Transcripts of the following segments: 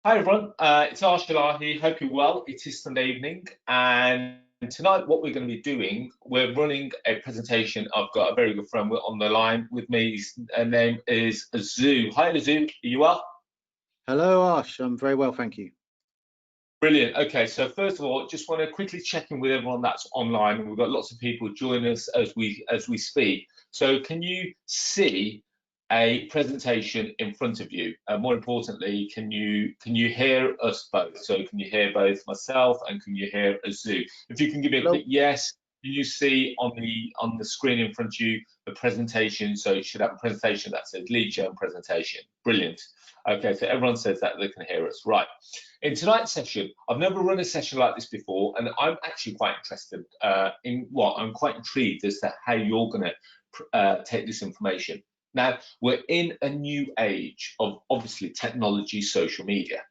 Hi everyone, it's Arsh Ellahi. Hope you're well. It is Sunday evening, and tonight what we're going to be doing, we're running a presentation. I've got a very good friend on the line with me. His name is Azu. Hi Azu, are you well? Hello Arsh, I'm very well, thank you. Brilliant. Okay, so first of all, just want to quickly check in with everyone that's online. We've got lots of people joining us as we speak. So can you see a presentation in front of you? More importantly, can you hear us both? So can you hear both myself and can you hear Azu? If you can give me a quick yes. Can you see on the screen in front of you the presentation? So you should have a presentation that says lead gen presentation. Brilliant. Okay, so everyone says that they can hear us. Right. In tonight's session, I've never run a session like this before, and I'm actually quite interested I'm quite intrigued as to how you're going to take this information. Now, we're in a new age of obviously technology, social media.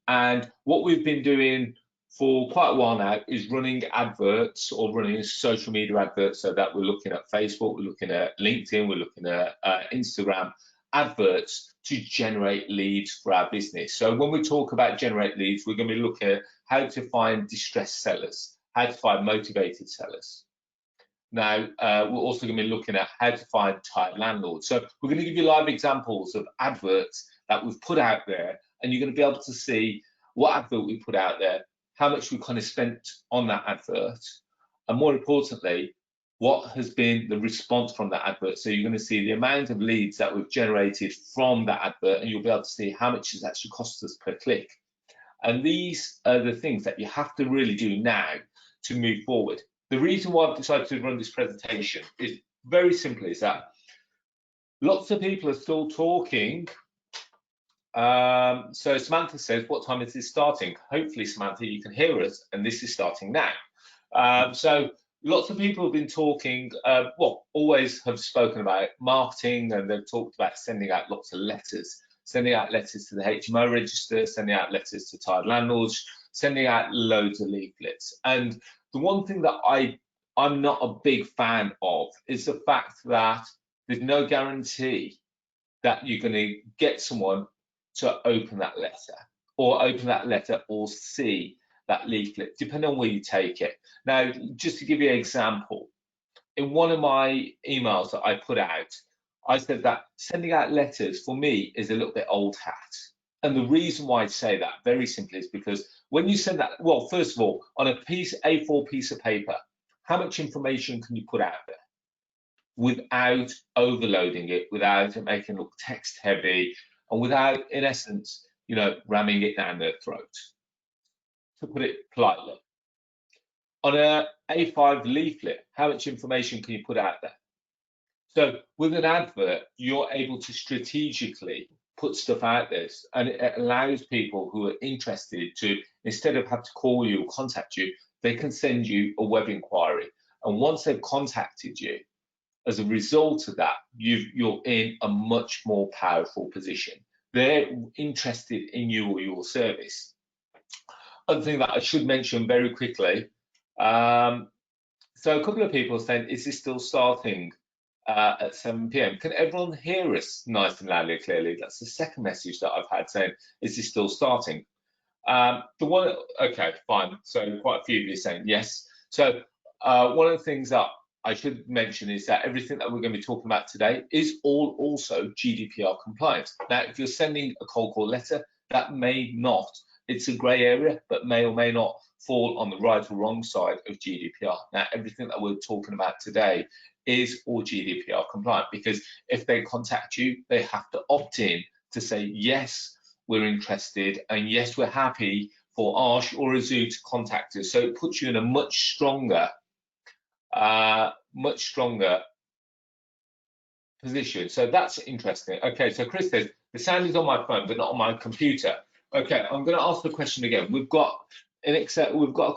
And what we've been doing for quite a while now is running adverts or running social media adverts, so that we're looking at Facebook, we're looking at LinkedIn, we're looking at Instagram adverts to generate leads for our business. So when we talk about generate leads, we're going to be looking at how to find distressed sellers, how to find motivated sellers. Now, we're also going to be looking at how to find tired landlords. So we're going to give you live examples of adverts that we've put out there, and you're going to be able to see what advert we put out there, how much we kind of spent on that advert, and more importantly, what has been the response from that advert. So you're going to see the amount of leads that we've generated from that advert, and you'll be able to see how much it's actually cost us per click. And these are the things that you have to really do now to move forward. The reason why I've decided to run this presentation is very simply is that lots of people are still talking. So Samantha says, what time is this starting? Hopefully, Samantha, you can hear us, and this is starting now. So lots of people have been talking, always have spoken about marketing, and they've talked about sending out lots of letters, sending out letters to the HMO register, sending out letters to tired landlords, sending out loads of leaflets. And the one thing that I'm not a big fan of is the fact that there's no guarantee that you're going to get someone to open that letter or see that leaflet, depending on where you take it. Now, just to give you an example, in one of my emails that I put out, I said that sending out letters for me is a little bit old hat. And the reason why I say that very simply is because when you send that, well, first of all, on a A4 piece of paper, how much information can you put out there without overloading it, without it making it look text heavy, and without, in essence, ramming it down their throat, to put it politely? On a A5 leaflet, how much information can you put out there? So with an advert, you're able to strategically put stuff out there, and it allows people who are interested to, instead of have to call you or contact you, they can send you a web inquiry. And once they've contacted you, as a result of that, you're in a much more powerful position. They're interested in you or your service. Other thing that I should mention very quickly, so a couple of people are saying, is this still starting at 7 p.m. Can everyone hear us nice and loudly, clearly? That's the second message that I've had saying, is this still starting? Okay, fine. So quite a few of you are saying yes. So one of the things that I should mention is that everything that we're going to be talking about today is also GDPR compliant. Now, if you're sending a cold call letter, that may not, it's a grey area, but may or may not fall on the right or wrong side of GDPR. Now, everything that we're talking about today is all GDPR compliant, because if they contact you, they have to opt in to say, yes, we're interested, and yes, we're happy for Arsh or Azu to contact us. So it puts you in a much stronger position. So that's interesting. Okay, so Chris says, the sound is on my phone, but not on my computer. Okay, I'm going to ask the question again. We've got a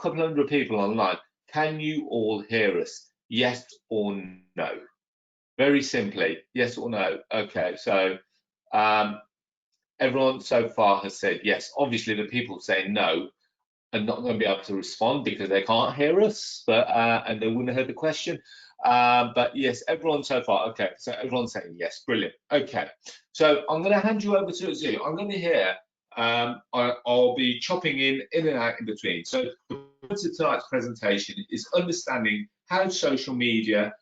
couple hundred people online. Can you all hear us? Yes or no? Very simply, yes or no. Okay, so everyone so far has said yes. Obviously, the people saying no are not going to be able to respond because they can't hear us, but and they wouldn't have heard the question. But yes, everyone so far. Okay, so everyone's saying yes. Brilliant. Okay, so I'm going to hand you over to Azu. I'm going to hear I'll be chopping in and out in between. So the purpose of tonight's presentation is understanding how social media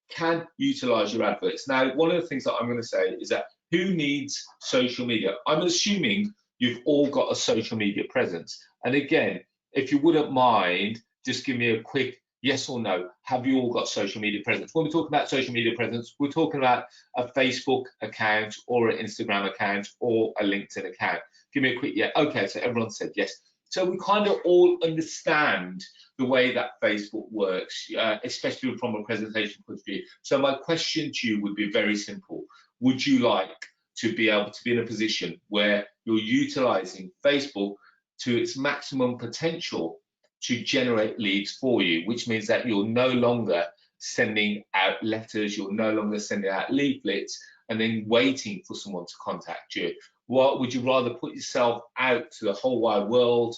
can utilize your adverts. Now, one of the things that I'm going to say is that who needs social media? I'm assuming you've all got a social media presence. And again, if you wouldn't mind, just give me a quick yes or no. Have you all got social media presence? When we're talking about social media presence, we're talking about a Facebook account or an Instagram account or a LinkedIn account. Give me a quick yeah. Okay, so everyone said yes. So we kind of all understand the way that Facebook works, especially from a presentation point of view. So my question to you would be very simple. Would you like to be able to be in a position where you're utilizing Facebook to its maximum potential to generate leads for you, which means that you're no longer sending out letters, you're no longer sending out leaflets and then waiting for someone to contact you? What would you rather put yourself out to the whole wide world,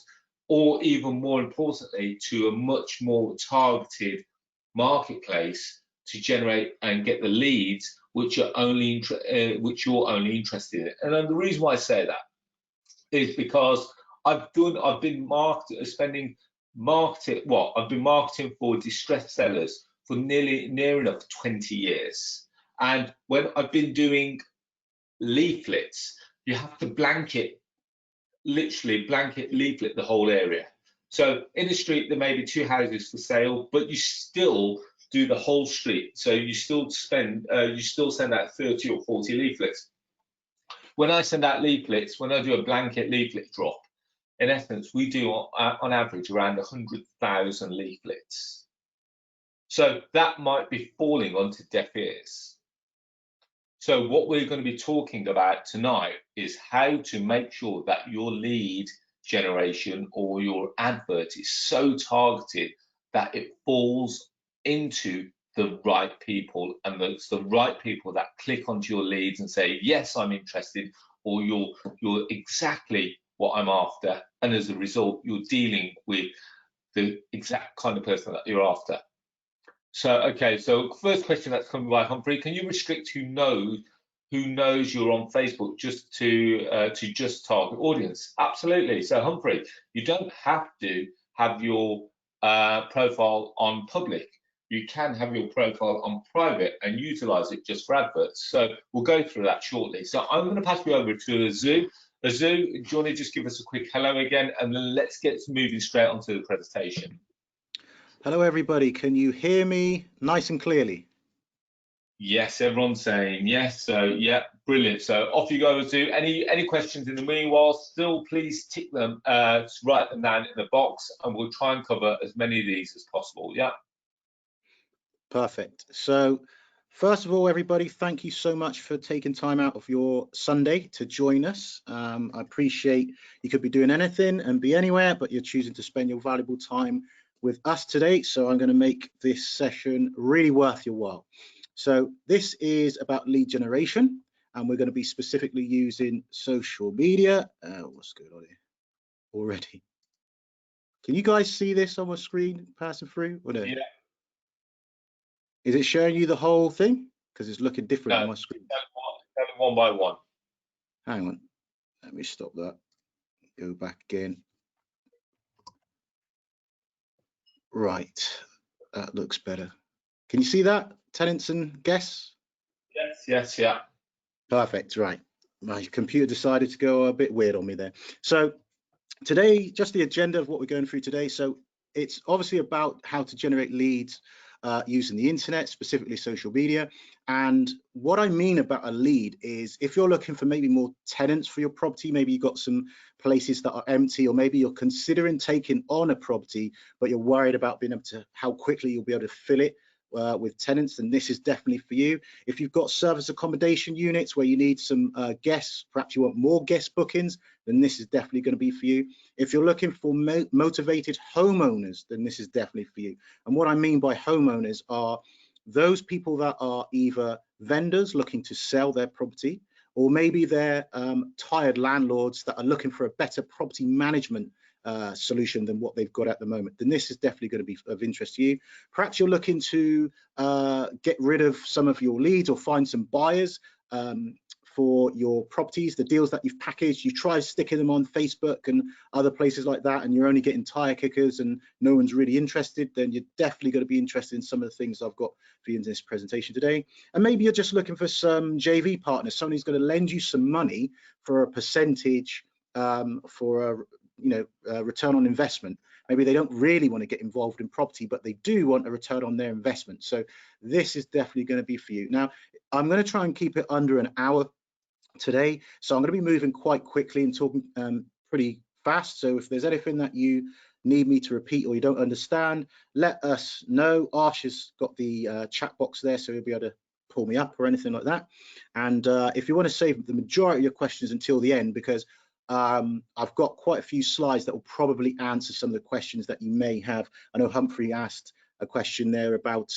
or even more importantly, to a much more targeted marketplace to generate and get the leads which you're only interested in? And then the reason why I say that is because I've been marketing for distressed sellers for near enough 20 years. And when I've been doing leaflets, you have to literally blanket leaflet the whole area. So in the street, there may be 2 houses for sale, but you still do the whole street. So you still send out 30 or 40 leaflets. When I send out leaflets, when I do a blanket leaflet drop, in essence, we do on average around 100,000 leaflets. So that might be falling onto deaf ears. So what we're going to be talking about tonight is how to make sure that your lead generation or your advert is so targeted that it falls into the right people, and it's the right people that click onto your leads and say, yes, I'm interested, or you're exactly what I'm after. And as a result, you're dealing with the exact kind of person that you're after. So, okay, so first question that's coming by Humphrey, can you restrict who knows you're on Facebook just to just target audience? Absolutely. So Humphrey, you don't have to have your profile on public. You can have your profile on private and utilize it just for adverts. So we'll go through that shortly. So I'm going to pass you over to Azu. Azu, do you want to just give us a quick hello again, and then let's get moving straight onto the presentation. Hello, everybody. Can you hear me nice and clearly? Yes, everyone's saying yes. So yeah, brilliant. So off you go, Azu. Any questions in the meanwhile? Still, please tick them, write them down in the box, and we'll try and cover as many of these as possible. Yeah. Perfect. So first of all, everybody, thank you so much for taking time out of your Sunday to join us. I appreciate you could be doing anything and be anywhere, but you're choosing to spend your valuable time with us today. So I'm going to make this session really worth your while. So this is about lead generation, and we're going to be specifically using social media. What's going on here already? Can you guys see this on my screen passing through? Or no? Yeah. Is it showing you the whole thing? Because it's looking different on my screen. One by one. Hang on, let me stop that. Go back again. Right, that looks better. Can you see that? Tenants and guests? Yes, yeah. Perfect, right. My computer decided to go a bit weird on me there. So today, just the agenda of what we're going through today. So it's obviously about how to generate leads using the internet, specifically social media. And what I mean about a lead is if you're looking for maybe more tenants for your property, maybe you've got some places that are empty, or maybe you're considering taking on a property, but you're worried about being able to, how quickly you'll be able to fill it with tenants, then this is definitely for you. If you've got service accommodation units where you need some guests, perhaps you want more guest bookings, then this is definitely going to be for you. If you're looking for motivated homeowners, then this is definitely for you. And what I mean by homeowners are those people that are either vendors looking to sell their property, or maybe they're tired landlords that are looking for a better property management solution than what they've got at the moment, then this is definitely going to be of interest to you. Perhaps you're looking to get rid of some of your leads or find some buyers for your properties, the deals that you've packaged. You try sticking them on Facebook and other places like that, and you're only getting tire kickers and no one's really interested, then you're definitely going to be interested in some of the things I've got for you in this presentation today. And maybe you're just looking for some JV partners, somebody who's going to lend you some money for a percentage, for a return on investment. Maybe they don't really want to get involved in property, but they do want a return on their investment. So this is definitely going to be for you. Now, I'm going to try and keep it under an hour today, so I'm going to be moving quite quickly and talking pretty fast. So if there's anything that you need me to repeat or you don't understand, let us know. Arsh has got the chat box there, so he'll be able to pull me up or anything like that. And if you want to save the majority of your questions until the end, because I've got quite a few slides that will probably answer some of the questions that you may have. I know Humphrey asked a question there about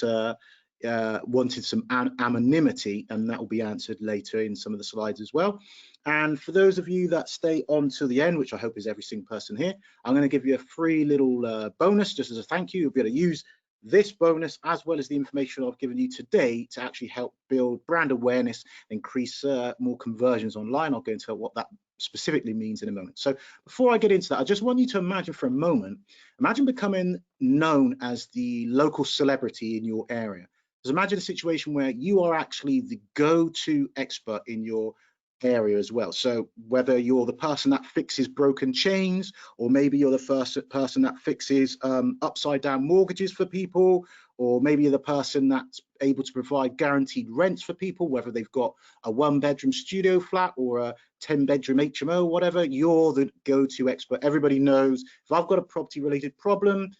wanted some anonymity, and that will be answered later in some of the slides as well. And for those of you that stay on to the end, which I hope is every single person here, I'm going to give you a free little bonus just as a thank you. You'll be able to use this bonus as well as the information I've given you today to actually help build brand awareness, increase more conversions online. I'll go into what that specifically means in a moment. So before I get into that, I just want you to imagine for a moment, imagine becoming known as the local celebrity in your area. Just imagine a situation where you are actually the go-to expert in your area as well. So whether you're the person that fixes broken chains, or maybe you're the first person that fixes upside down mortgages for people, or maybe you're the person that's able to provide guaranteed rents for people, whether they've got a 1-bedroom studio flat or a 10-bedroom HMO, whatever, you're the go-to expert. Everybody knows if I've got a property related problem,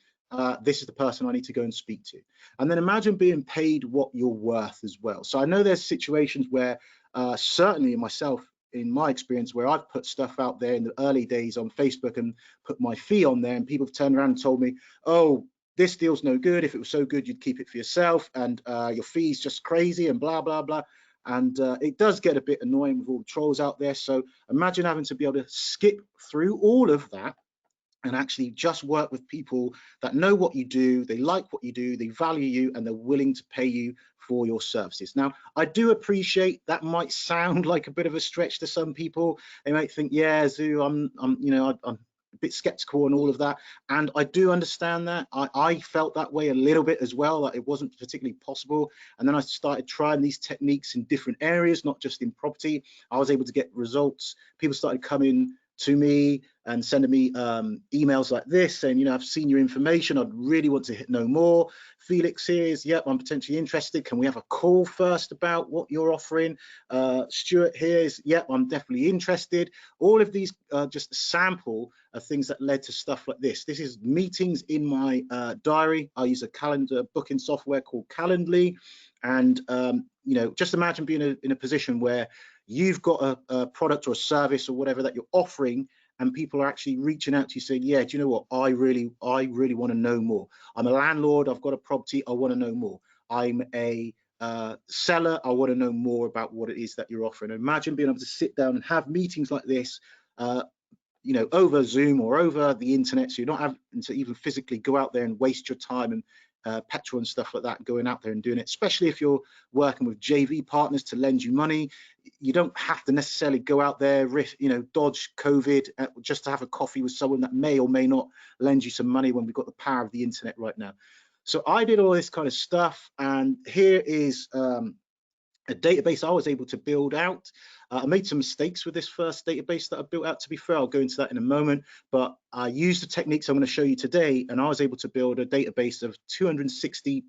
this is the person I need to go and speak to. And then imagine being paid what you're worth as well. So I know there's situations where certainly myself, in my experience, where I've put stuff out there in the early days on Facebook and put my fee on there, and people have turned around and told me, oh, this deal's no good. If it was so good, you'd keep it for yourself, and your fee's just crazy and blah, blah, blah. And it does get a bit annoying with all the trolls out there. So imagine having to be able to skip through all of that and actually just work with people that know what you do, they like what you do, they value you, and they're willing to pay you for your services. Now, I do appreciate that might sound like a bit of a stretch to some people. They might think, yeah, Zoo, I'm a bit skeptical and all of that. And I do understand that. I felt that way a little bit as well, that it wasn't particularly possible. And then I started trying these techniques in different areas, not just in property. I was able to get results. People started coming to me and sending me emails like this saying, I've seen your information, I'd really want to know more. Felix here is, yep, I'm potentially interested. Can we have a call first about what you're offering? Stuart here is, yep, I'm definitely interested. All of these are just a sample of things that led to stuff like this. This is meetings in my diary. I use a calendar booking software called Calendly. And, just imagine being in a position where you've got a product or a service or whatever that you're offering, and people are actually reaching out to you saying, yeah, do you know what, I really want to know more. I'm a landlord, I've got a property, I want to know more. I'm a seller, I want to know more about what it is that you're offering. Imagine being able to sit down and have meetings like this, over Zoom or over the internet, so you're not having to even physically go out there and waste your time and petrol and stuff like that, going out there and doing it, especially if you're working with JV partners to lend you money. You don't have to necessarily go out there, dodge COVID just to have a coffee with someone that may or may not lend you some money when we've got the power of the internet right now. So I did all this kind of stuff, and here is a database I was able to build out. I made some mistakes with this first database that I built out, to be fair. I'll go into that in a moment, but I used the techniques I'm going to show you today, and I was able to build a database of 260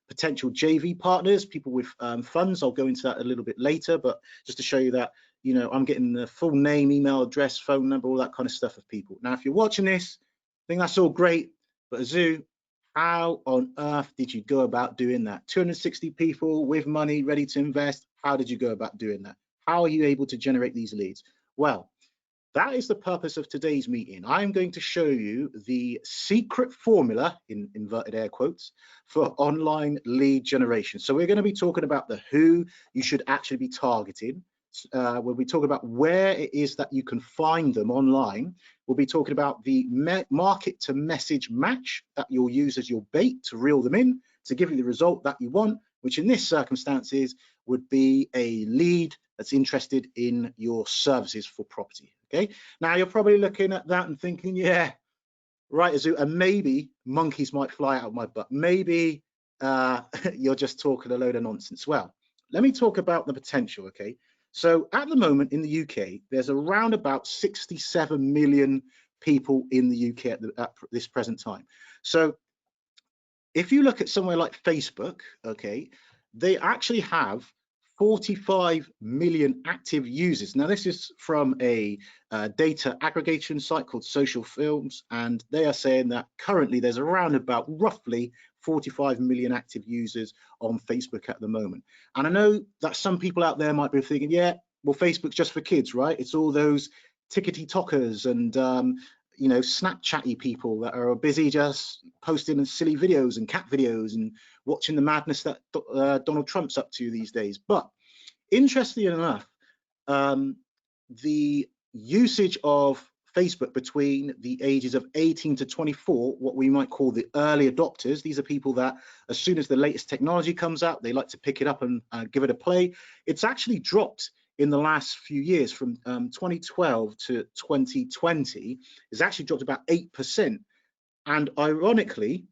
potential JV partners, people with funds. I'll go into that a little bit later, but just to show you that, I'm getting the full name, email address, phone number, all that kind of stuff of people. Now, if you're watching this, I think that's all great, but Azu, how on earth did you go about doing that? 260 people with money ready to invest. How did you go about doing that? How are you able to generate these leads? Well, that is the purpose of today's meeting. I'm going to show you the secret formula, in inverted air quotes, for online lead generation. So we're going to be talking about the who you should actually be targeting. We'll be talking about where it is that you can find them online. We'll be talking about the market to message match that you'll use as your bait to reel them in to give you the result that you want, which in this circumstances would be a lead that's interested in your services for property. Okay, now you're probably looking at that and thinking, yeah, right, Azu, and maybe monkeys might fly out of my butt. Maybe you're just talking a load of nonsense. Well, let me talk about the potential. Okay, so at the moment in the UK, there's around about 67 million people in the UK at this present time. So if you look at somewhere like Facebook, okay, they actually have 45 million active users. Now, this is from a data aggregation site called Social Films, and they are saying that currently there's around about roughly 45 million active users on Facebook at the moment. And I know that some people out there might be thinking, yeah, well, Facebook's just for kids, right? It's all those tickety-tockers and you know, Snapchatty people that are busy just posting silly videos and cat videos and watching the madness that Donald Trump's up to these days. But interestingly enough, the usage of Facebook between the ages of 18 to 24, what we might call the early adopters, these are people that as soon as the latest technology comes out, they like to pick it up and give it a play. It's actually dropped in the last few years from 2012 to 2020. It's actually dropped about 8%. And ironically,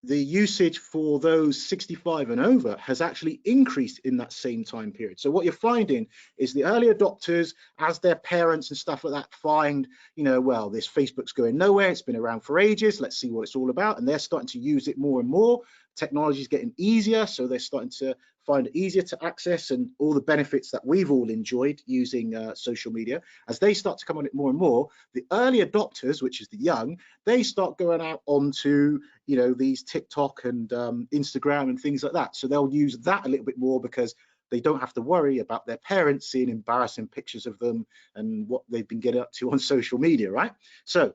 the usage for those 65 and over has actually increased in that same time period. So what you're finding is the early adopters, as their parents and stuff like that find, you know, well, this Facebook's going nowhere, it's been around for ages, let's see what it's all about, and they're starting to use it more and more. Technology is getting easier, so they're starting to find it easier to access, and all the benefits that we've all enjoyed using social media, as they start to come on it more and more, the early adopters, which is the young, they start going out onto, you know, these TikTok and Instagram and things like that. So they'll use that a little bit more because they don't have to worry about their parents seeing embarrassing pictures of them and what they've been getting up to on social media, right? So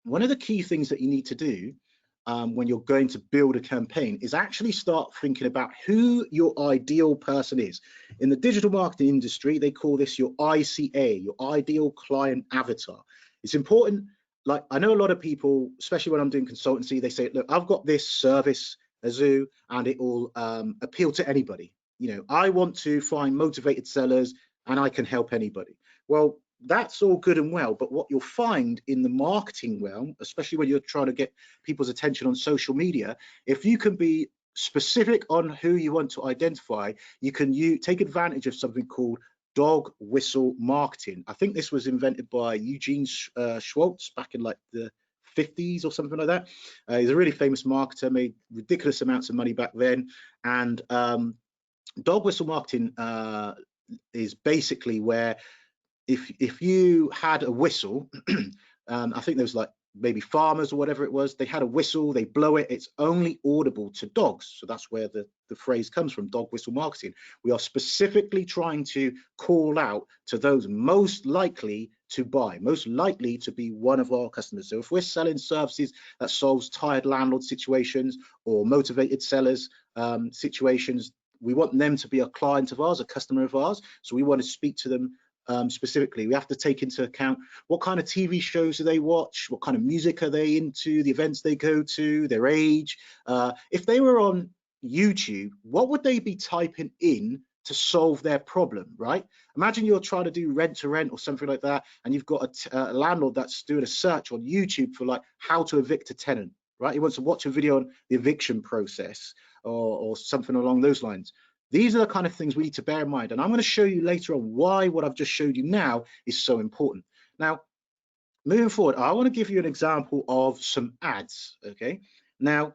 one of the key things that you need to do when you're going to build a campaign is actually start thinking about who your ideal person is. In the digital marketing industry, they call this your ICA, your ideal client avatar. It's important. Like, I know a lot of people, especially when I'm doing consultancy, they say, look, I've got this service, Azu, and it will appeal to anybody. You know, I want to find motivated sellers and I can help anybody. Well, that's all good and well, but what you'll find in the marketing realm, especially when you're trying to get people's attention on social media, if you can be specific on who you want to identify, you can take advantage of something called dog whistle marketing. I think this was invented by Eugene Schwartz back in like the 50s or something like that. He's a really famous marketer, made ridiculous amounts of money back then. And dog whistle marketing is basically where if you had a whistle, I think there was like maybe farmers or whatever it was, they had a whistle, they blow it, it's only audible to dogs. So that's where the phrase comes from, dog whistle marketing. We are specifically trying to call out to those most likely to buy, most likely to be one of our customers. So if we're selling services that solves tired landlord situations or motivated sellers situations, we want them to be a client of ours, a customer of ours. So we want to speak to them specifically. We have to take into account what kind of TV shows do they watch, what kind of music are they into, the events they go to, their age. If they were on YouTube, what would they be typing in to solve their problem, right? Imagine you're trying to do rent to rent or something like that, and you've got a landlord that's doing a search on YouTube for like how to evict a tenant, right? He wants to watch a video on the eviction process or something along those lines. These are the kind of things we need to bear in mind. And I'm going to show you later on why what I've just showed you now is so important. Now, moving forward, I want to give you an example of some ads, okay? Now,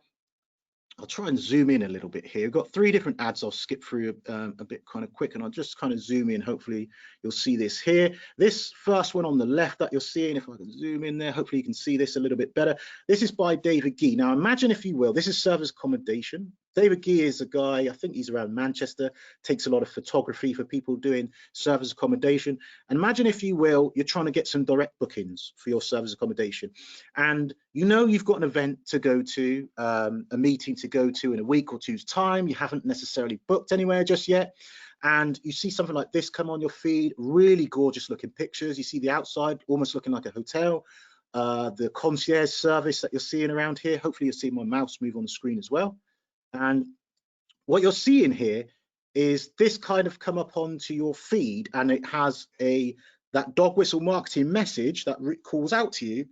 I'll try and zoom in a little bit here. We've got 3 different ads. I'll skip through a bit kind of quick, and I'll just kind of zoom in. Hopefully you'll see this here. This first one on the left that you're seeing, if I can zoom in there, hopefully you can see this a little bit better. This is by David Gee. Now imagine, if you will, this is service accommodation. David Gee is a guy, I think he's around Manchester, takes a lot of photography for people doing service accommodation. And imagine, if you will, you're trying to get some direct bookings for your service accommodation. And you know you've got an event to go to, a meeting to go to in a week or two's time. You haven't necessarily booked anywhere just yet. And you see something like this come on your feed, really gorgeous looking pictures. You see the outside almost looking like a hotel. The concierge service that you're seeing around here. Hopefully you'll see my mouse move on the screen as well. And what you're seeing here is this kind of come up onto your feed and it has that dog whistle marketing message that calls out to you,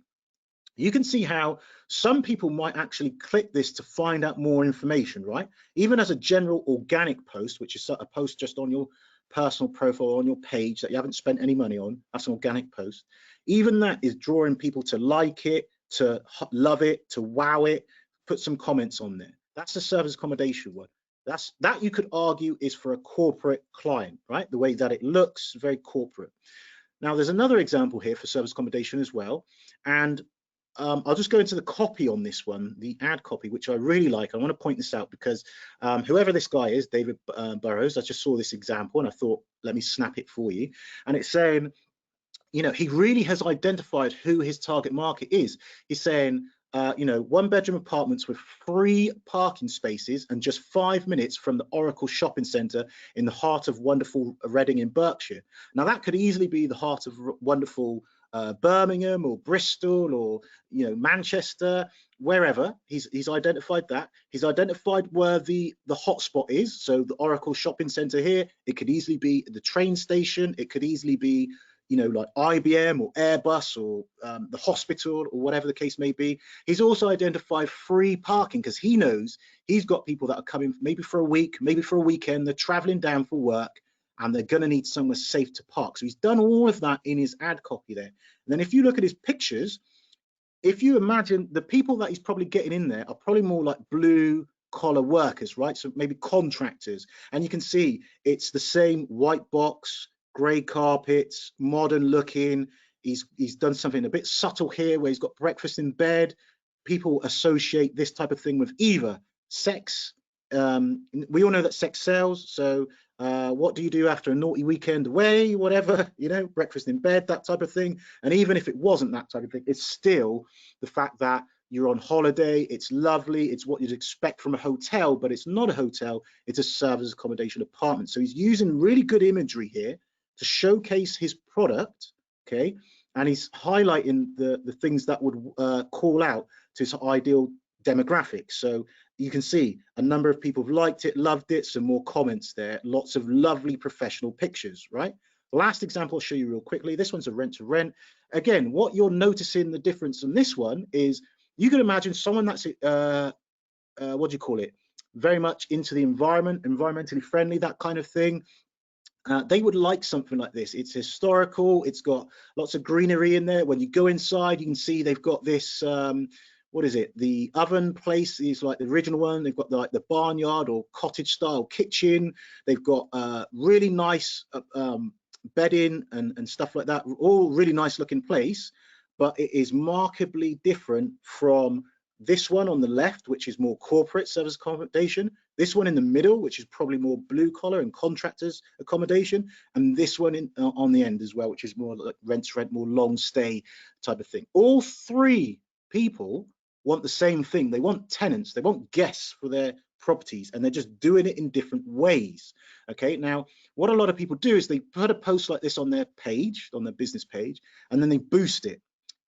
you can see how some people might actually click this to find out more information, right? Even as a general organic post, which is a post just on your personal profile on your page that you haven't spent any money on, that's an organic post. Even that is drawing people to like it, to love it, to wow it, put some comments on there. That's the service accommodation one. That you could argue is for a corporate client, right? The way that it looks, very corporate. Now, there's another example here for service accommodation as well. And I'll just go into the copy on this one, the ad copy, which I really like. I want to point this out because whoever this guy is, David Burrows, I just saw this example and I thought, let me snap it for you. And it's saying, you know, he really has identified who his target market is. He's saying, you know, 1-bedroom apartments with free parking spaces and just 5 minutes from the Oracle shopping centre in the heart of wonderful Reading in Berkshire. Now, that could easily be the heart of wonderful Birmingham or Bristol or, you know, Manchester, wherever. He's identified that. He's identified where the hotspot is. So the Oracle shopping centre here, it could easily be the train station. It could easily be, you know, like IBM or Airbus or the hospital or whatever the case may be. He's also identified free parking because he knows he's got people that are coming maybe for a week, maybe for a weekend. They're traveling down for work and they're going to need somewhere safe to park. So he's done all of that in his ad copy there. And then if you look at his pictures, if you imagine the people that he's probably getting in there are probably more like blue collar workers, right? So maybe contractors. And you can see it's the same white box, grey carpets, modern looking. He's done something a bit subtle here where he's got breakfast in bed. People associate this type of thing with either sex. We all know that sex sells. So what do you do after a naughty weekend away, whatever, you know, breakfast in bed, that type of thing. And even if it wasn't that type of thing, it's still the fact that you're on holiday, it's lovely, it's what you'd expect from a hotel, but it's not a hotel, it's a service accommodation apartment. So he's using really good imagery here to showcase his product, okay? And he's highlighting the things that would call out to his ideal demographic. So you can see a number of people have liked it, loved it, some more comments there, lots of lovely professional pictures, right? Last example I'll show you real quickly. This one's a rent to rent. Again, what you're noticing the difference in this one is you can imagine someone that's, what do you call it? Very much into the environment, environmentally friendly, that kind of thing. They would like something like this. It's historical, it's got lots of greenery in there. When you go inside, you can see they've got this, what is it? The oven place is like the original one. They've got the barnyard or cottage style kitchen. They've got really nice bedding and stuff like that. All really nice looking place, but it is markedly different from this one on the left, which is more corporate service accommodation. This one in the middle, which is probably more blue collar and contractors accommodation, and this one on the end as well, which is more like rent to rent, more long stay type of thing. All three people want the same thing. They want tenants, they want guests for their properties, and they're just doing it in different ways. Okay, now what a lot of people do is they put a post like this on their page, on their business page, and then they boost it.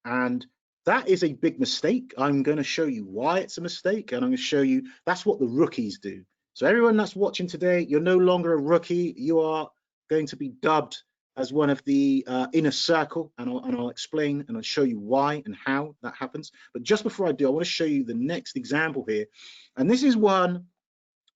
And that is a big mistake. I'm going to show you why it's a mistake, and I'm going to show you that's what the rookies do. So everyone that's watching today, you're no longer a rookie. You are going to be dubbed as one of the inner circle, and I'll explain and I'll show you why and how that happens. But just before I do, I want to show you the next example here, and this is one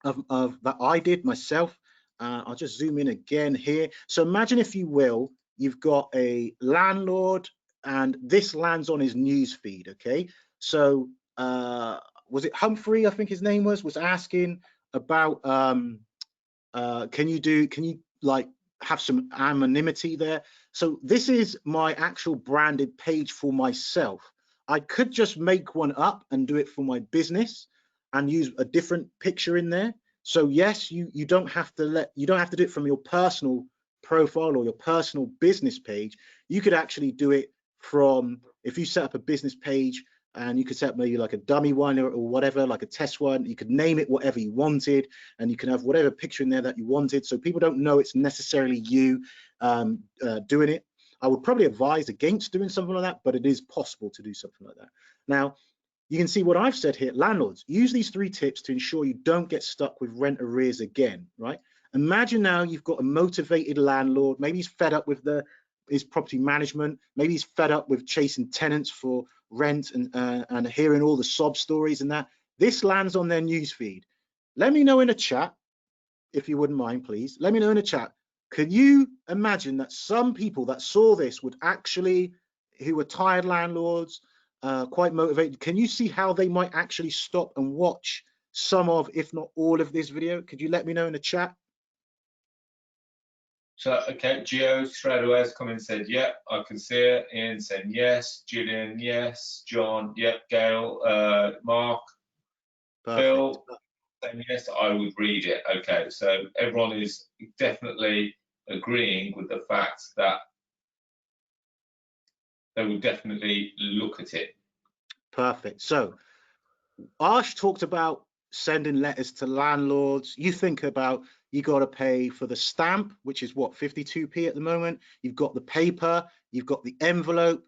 of that I did myself. I'll just zoom in again here. So imagine, if you will, you've got a landlord, and this lands on his news feed. Okay, so was it Humphrey, I think his name was asking about can you like have some anonymity there. So this is my actual branded page for myself. I could just make one up and do it for my business and use a different picture in there. So yes, you don't have to do it from your personal profile or your personal business page. You could actually do it from, if you set up a business page, and you could set up maybe like a dummy one or whatever, like a test one. You could name it whatever you wanted, and you can have whatever picture in there that you wanted, so people don't know it's necessarily you doing it. I would probably advise against doing something like that, but it is possible to do something like that. Now, you can see what I've said here. Landlords, use these 3 tips to ensure you don't get stuck with rent arrears again, right? Imagine now you've got a motivated landlord. Maybe he's fed up with his property management. Maybe he's fed up with chasing tenants for rent and hearing all the sob stories and that. This lands on their newsfeed. Let me know in the chat, if you wouldn't mind, please. Let me know in the chat. Could you imagine that some people that saw this would actually, who were tired landlords, quite motivated, can you see how they might actually stop and watch some of, if not all of this video? Could you let me know in the chat? So, okay, Gio straight away has come in and said, yeah, I can see it. Ian said yes. Julian, yes. John, yep. Gail, Mark, Perfect. Phil, saying yes, I would read it. Okay, so everyone is definitely agreeing with the fact that they will definitely look at it. Perfect. So Arsh talked about sending letters to landlords. You think about, you got to pay for the stamp, which is what, 52p at the moment. You've got the paper, you've got the envelope.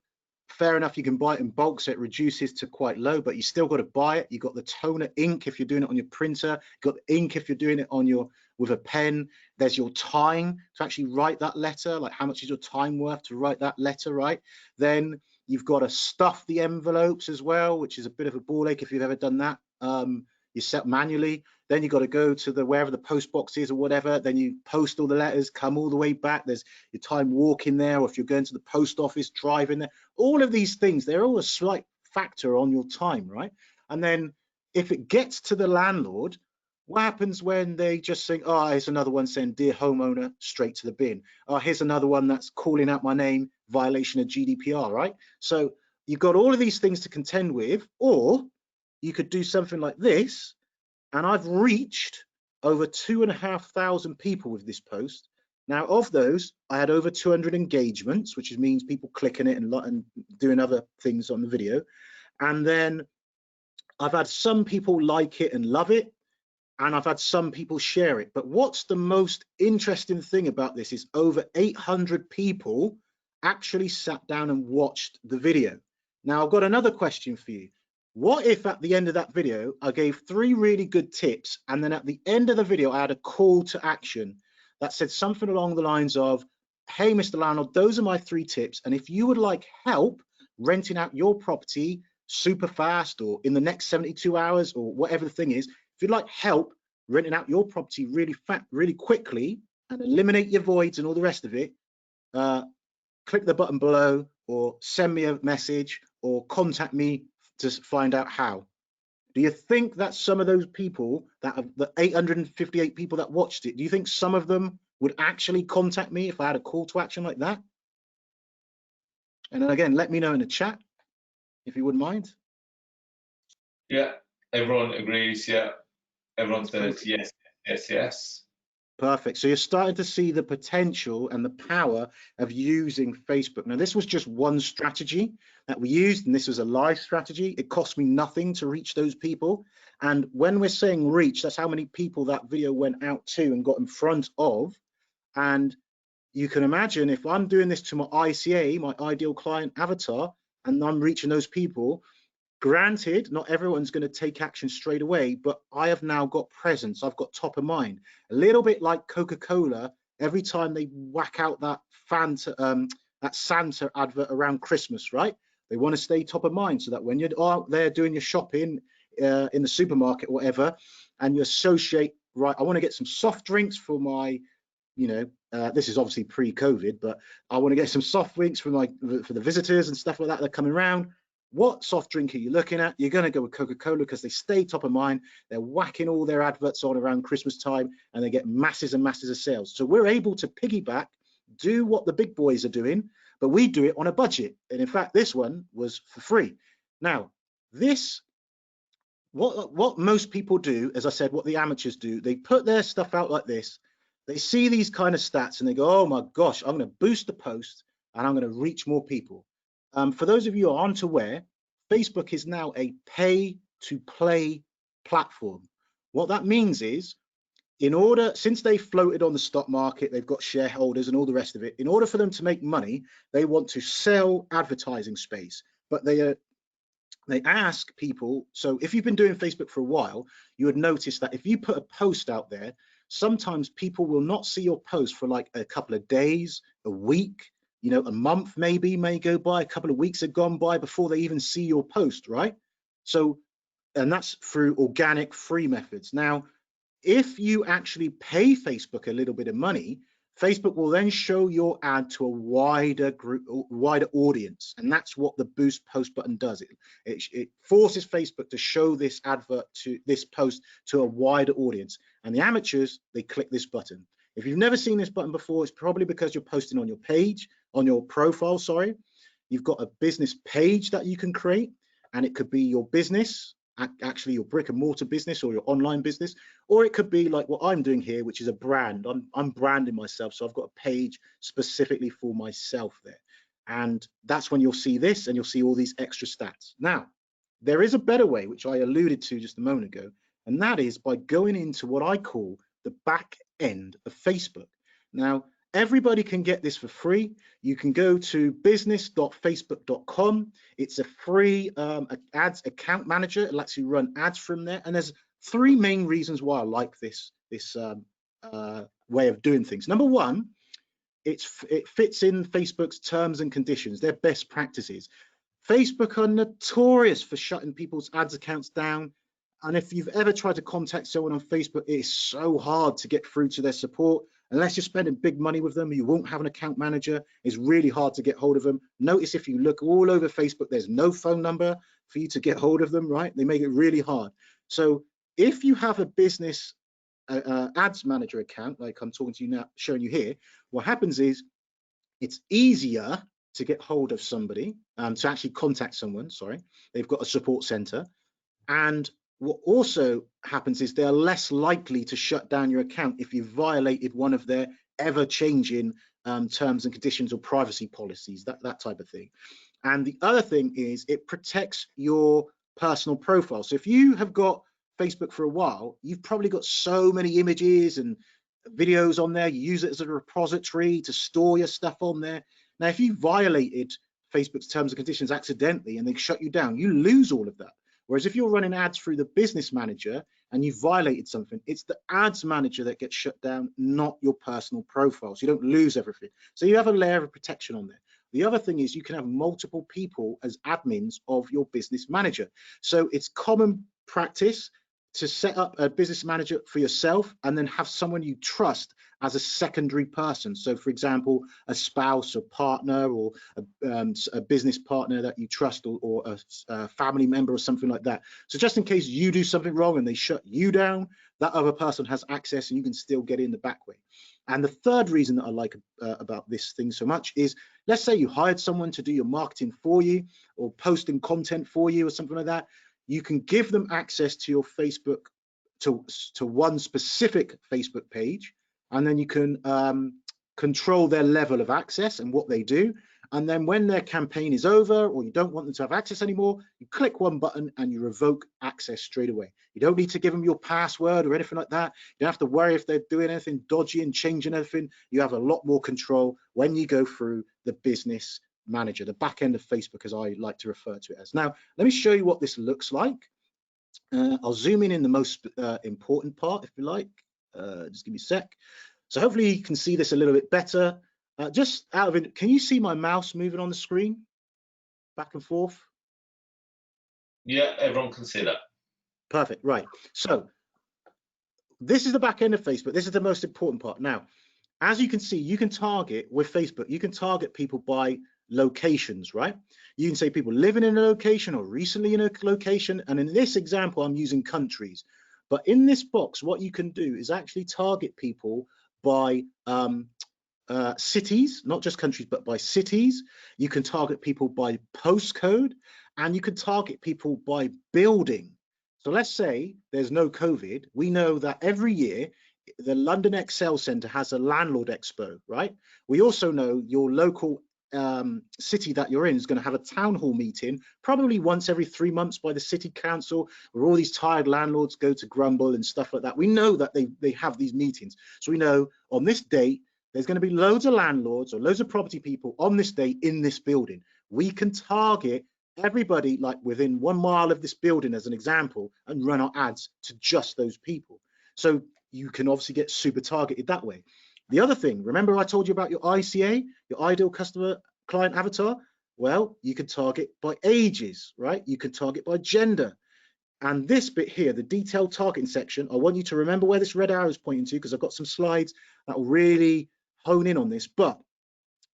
Fair enough, you can buy it in bulk, so it reduces to quite low, but you still got to buy it. You've got the toner ink if you're doing it on your printer. You've got the ink if you're doing it on with a pen. There's your time to actually write that letter, like how much is your time worth to write that letter, right? Then you've got to stuff the envelopes as well, which is a bit of a ball ache if you've ever done that. You set manually. Then you've got to go to wherever the post box is or whatever. Then you post all the letters, come all the way back. There's your time walking there, or if you're going to the post office, driving there. All of these things, they're all a slight factor on your time, right? And then if it gets to the landlord, what happens when they just think, oh, here's another one saying, dear homeowner, straight to the bin. Oh, here's another one that's calling out my name, violation of GDPR, right? So you've got all of these things to contend with, or you could do something like this. And I've reached over 2,500 people with this post. Now, of those, I had over 200 engagements, which means people clicking it and doing other things on the video. And then I've had some people like it and love it, and I've had some people share it. But what's the most interesting thing about this is over 800 people actually sat down and watched the video. Now, I've got another question for you. What if at the end of that video, I gave 3 really good tips, and then at the end of the video, I had a call to action that said something along the lines of, hey, Mr. Landlord, those are my 3 tips. And if you would like help renting out your property super fast, or in the next 72 hours, or whatever the thing is, if you'd like help renting out your property really quickly and eliminate your voids and all the rest of it, click the button below, or send me a message, or contact me to find out how. Do you think that some of those people, the 858 people that watched it, do you think some of them would actually contact me if I had a call to action like that? And then again, let me know in the chat if you wouldn't mind. Yeah, everyone agrees. Yeah, everyone says yes, yes, yes. Perfect. So you're starting to see the potential and the power of using Facebook. Now, this was just one strategy that we used, and this was a live strategy. It cost me nothing to reach those people. And when we're saying reach, that's how many people that video went out to and got in front of. And you can imagine if I'm doing this to my ICA, my ideal client avatar, and I'm reaching those people. Granted, not everyone's going to take action straight away, but I have now got presence. I've got top of mind. A little bit like Coca-Cola, every time they whack out that Santa advert around Christmas, right? They want to stay top of mind so that when you're out there doing your shopping in the supermarket or whatever, and you associate, right, I want to get some soft drinks for my, this is obviously pre-COVID, but I want to get some soft drinks for the visitors and stuff like that are coming around. What soft drink are you looking at? You're going to go with Coca-Cola because they stay top of mind. They're whacking all their adverts on around Christmas time, and they get masses and masses of sales. So we're able to piggyback, do what the big boys are doing, but we do it on a budget. And in fact, this one was for free. Now, what most people do, as I said, what the amateurs do, they put their stuff out like this. They see these kind of stats and they go, oh my gosh, I'm going to boost the post and I'm going to reach more people. For those of you who aren't aware, Facebook is now a pay-to-play platform. What that means is, since they floated on the stock market, they've got shareholders and all the rest of it, in order for them to make money, they want to sell advertising space. But they ask people, so if you've been doing Facebook for a while, you would notice that if you put a post out there, sometimes people will not see your post for like a couple of days, a week, you know, a month maybe may go by, a couple of weeks have gone by before they even see your post, right? So, and that's through organic free methods. Now, if you actually pay Facebook a little bit of money, Facebook will then show your ad to a wider group, wider audience, and that's what the boost post button does. It forces Facebook to show this advert to this post to a wider audience, and the amateurs, they click this button. If you've never seen this button before, it's probably because you're posting on your page, on your profile, sorry. You've got a business page that you can create, and it could be your business, actually your brick and mortar business or your online business, or it could be like what I'm doing here, which is a brand. I'm branding myself, so I've got a page specifically for myself there, and that's when you'll see this and you'll see all these extra stats. Now, there is a better way, which I alluded to just a moment ago, and that is by going into what I call the back end of Facebook. Now, everybody can get this for free. You can go to business.facebook.com. It's a free ads account manager. It lets you run ads from there. And there's three main reasons why I like this way of doing things. Number one, it fits in Facebook's terms and conditions, their best practices. Facebook are notorious for shutting people's ads accounts down. And if you've ever tried to contact someone on Facebook, it is so hard to get through to their support. Unless you're spending big money with them, you won't have an account manager. It's really hard to get hold of them. Notice if you look all over Facebook, there's no phone number for you to get hold of them, right? They make it really hard. So if you have a business ads manager account, like I'm talking to you now, showing you here, what happens is it's easier to get hold of somebody, to actually contact someone, sorry. They've got a support center. And what also happens is they're less likely to shut down your account if you violated one of their ever-changing terms and conditions or privacy policies, that type of thing. And the other thing is it protects your personal profile. So if you have got Facebook for a while, you've probably got so many images and videos on there. You use it as a repository to store your stuff on there. Now, if you violated Facebook's terms and conditions accidentally and they shut you down, you lose all of that. Whereas if you're running ads through the business manager and you violated something, it's the ads manager that gets shut down, not your personal profile. So you don't lose everything. So you have a layer of protection on there. The other thing is you can have multiple people as admins of your business manager. So it's common practice to set up a business manager for yourself and then have someone you trust as a secondary person. So for example, a spouse or partner or a business partner that you trust, or a family member or something like that. So just in case you do something wrong and they shut you down, that other person has access and you can still get in the back way. And the third reason that I like about this thing so much is, let's say you hired someone to do your marketing for you or posting content for you or something like that. You can give them access to your Facebook, to one specific Facebook page, and then you can control their level of access and what they do. And then when their campaign is over or you don't want them to have access anymore, you click one button and you revoke access straight away. You don't need to give them your password or anything like that. You don't have to worry if they're doing anything dodgy and changing anything. You have a lot more control when you go through the business manager, the back end of Facebook, as I like to refer to it as. Now, let me show you what this looks like. I'll zoom in the most important part, if you like. Just give me a sec. So hopefully you can see this a little bit better. Just out of it, can you see my mouse moving on the screen back and forth? Yeah, everyone can see that. Perfect, right. So this is the back end of Facebook. This is the most important part. Now, as you can see, you can target with Facebook, you can target people by locations, right? You can say people living in a location or recently in a location. And in this example, I'm using countries. But in this box, what you can do is actually target people by cities, not just countries, but by cities. You can target people by postcode, and you can target people by building. So let's say there's no COVID. We know that every year, the London Excel Centre has a landlord expo, right? We also know your local city that you're in is going to have a town hall meeting probably once every 3 months by the city council, where all these tired landlords go to grumble and stuff like that. We know that they have these meetings. So we know on this date, there's going to be loads of landlords or loads of property people on this day in this building. We can target everybody like within 1 mile of this building as an example and run our ads to just those people. So you can obviously get super targeted that way. The other thing, remember I told you about your ICA, your ideal customer client avatar? Well, you can target by ages, right? You can target by gender. And this bit here, the detailed targeting section, I want you to remember where this red arrow is pointing to, because I've got some slides that will really hone in on this. But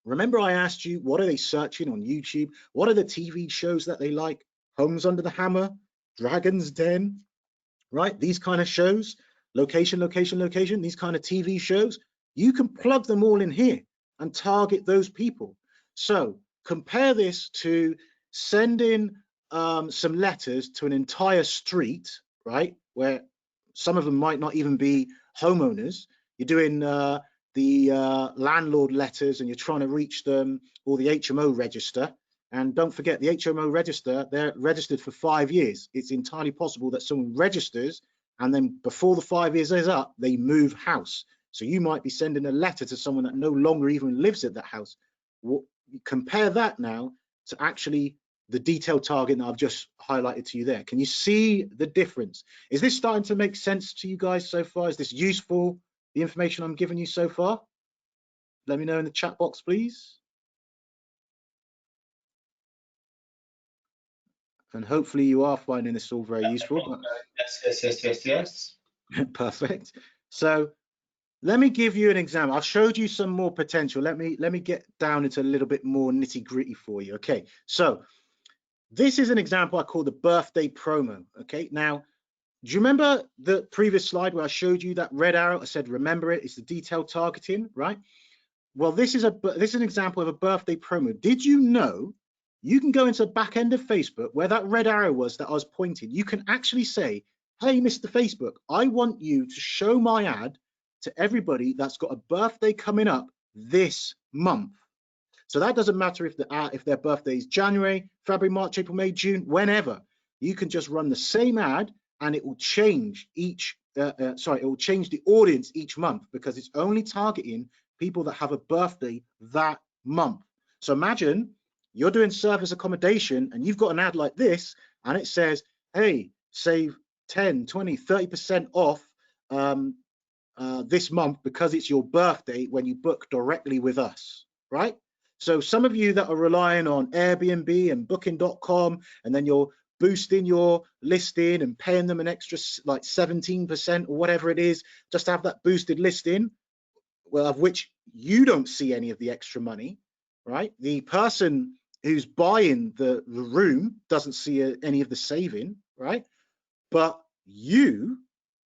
remember I asked you, what are they searching on YouTube? What are the TV shows that they like? Homes Under the Hammer, Dragon's Den, right? These kind of shows, location, location, location, these kind of TV shows, you can plug them all in here and target those people. So compare this to sending some letters to an entire street, right? Where some of them might not even be homeowners. You're doing the landlord letters and you're trying to reach them, or the HMO register. And don't forget, the HMO register, they're registered for 5 years. It's entirely possible that someone registers and then before the 5 years is up, they move house. So you might be sending a letter to someone that no longer even lives at that house. Compare that now to actually the detailed target that I've just highlighted to you there. Can you see the difference? Is this starting to make sense to you guys so far? Is this useful, the information I'm giving you so far? Let me know in the chat box, please. And hopefully you are finding this all very useful. But... Yes. Perfect. So let me give you an example. I've showed you some more potential. Let me get down into a little bit more nitty gritty for you. Okay, so this is an example I call the birthday promo. Okay, now do you remember the previous slide where I showed you that red arrow? I said remember it, it's the detailed targeting, right? Well, this is an example of a birthday promo. Did you know you can go into the back end of Facebook where that red arrow was that I was pointing? You can actually say, hey, Mr. Facebook, I want you to show my ad to everybody that's got a birthday coming up this month. So that doesn't matter if their birthday is January, February, March, April, May, June, whenever. You can just run the same ad and it will change it will change the audience each month, because it's only targeting people that have a birthday that month. So imagine you're doing service accommodation and you've got an ad like this and it says, hey, save 10, 20, 30% off this month because it's your birthday when you book directly with us, right? So some of you that are relying on Airbnb and Booking.com, and then you're boosting your listing and paying them an extra like 17% or whatever it is, just to have that boosted listing, well, of which you don't see any of the extra money, right? The person who's buying the room doesn't see any of the saving, right? But you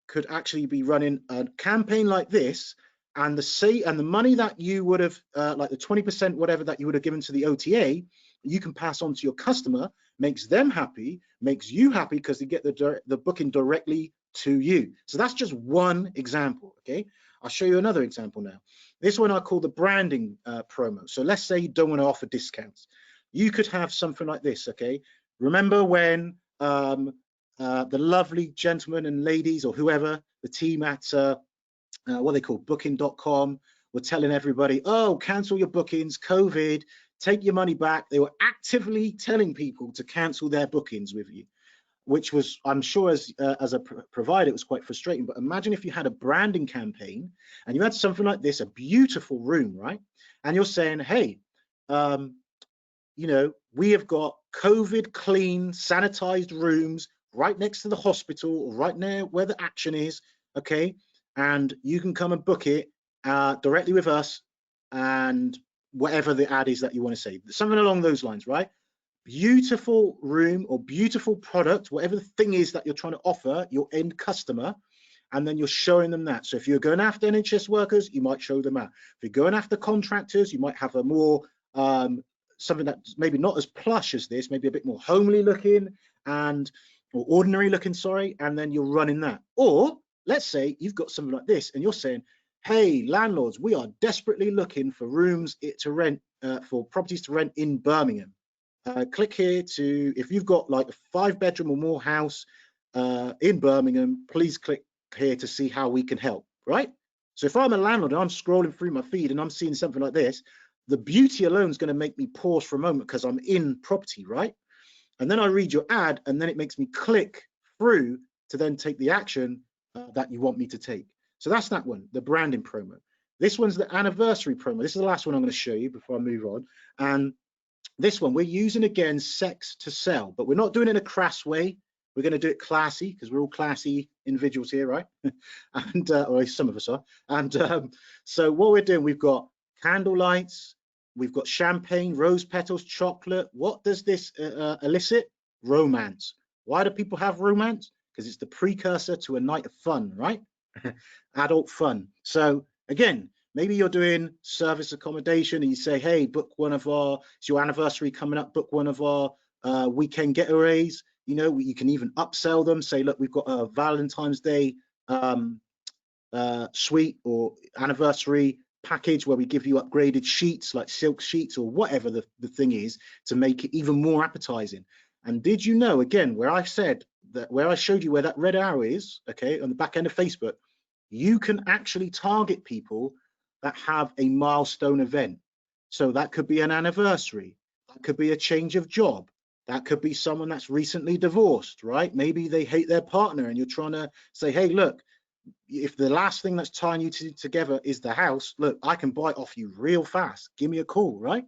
could actually be running a campaign like this, and the money that you would have, like the 20% whatever that you would have given to the OTA, you can pass on to your customer, makes them happy, makes you happy because they get the booking directly to you. So that's just one example, okay? I'll show you another example now. This one I call the branding promo. So let's say you don't want to offer discounts. You could have something like this, okay? Remember when the lovely gentlemen and ladies or whoever, the team at what they call Booking.com, were telling everybody, oh, cancel your bookings, COVID, take your money back. They were actively telling people to cancel their bookings with you, which was, I'm sure as a provider, it was quite frustrating. But imagine if you had a branding campaign and you had something like this, a beautiful room, right? And you're saying, hey, you know, we have got COVID clean, sanitized rooms right next to the hospital or right near where the action is, okay? And you can come and book it directly with us, and whatever the ad is that you want to say, something along those lines, right? Beautiful room or beautiful product, whatever the thing is that you're trying to offer your end customer, and then you're showing them that. So if you're going after NHS workers, you might show them that. If you're going after contractors, you might have a more something that's maybe not as plush as this, maybe a bit more homely looking or ordinary looking, sorry, and then you're running that. Or let's say you've got something like this and you're saying, hey, landlords, we are desperately looking for rooms to rent, for properties to rent in Birmingham. Click here to, if you've got like a 5-bedroom or more house in Birmingham, please click here to see how we can help, right? So if I'm a landlord and I'm scrolling through my feed and I'm seeing something like this, the beauty alone is going to make me pause for a moment because I'm in property, right? And then I read your ad and then it makes me click through to then take the action that you want me to take. So that's that one, the branding promo. This one's the anniversary promo. This is the last one I'm going to show you before I move on. And this one, we're using, again, sex to sell, but we're not doing it in a crass way. We're going to do it classy, because we're all classy individuals here, right? And or some of us are. And so what we're doing, we've got candle lights, we've got champagne, rose petals, chocolate. What does this elicit? Romance. Why do people have romance? Because it's the precursor to a night of fun, right? Adult fun. So again, maybe you're doing service accommodation and you say, hey, book one of our, it's your anniversary coming up, book one of our weekend getaways. You know, you can even upsell them, say, look, we've got a Valentine's Day suite or anniversary package where we give you upgraded sheets like silk sheets or whatever the thing is, to make it even more appetizing. And did you know, again, where I said that, where I showed you where that red arrow is, okay, on the back end of Facebook, you can actually target people that have a milestone event. So that could be an anniversary, that could be a change of job, that could be someone that's recently divorced, right? Maybe they hate their partner and you're trying to say, hey, look, if the last thing that's tying you together is the house, look, I can buy it off you real fast. Give me a call, right?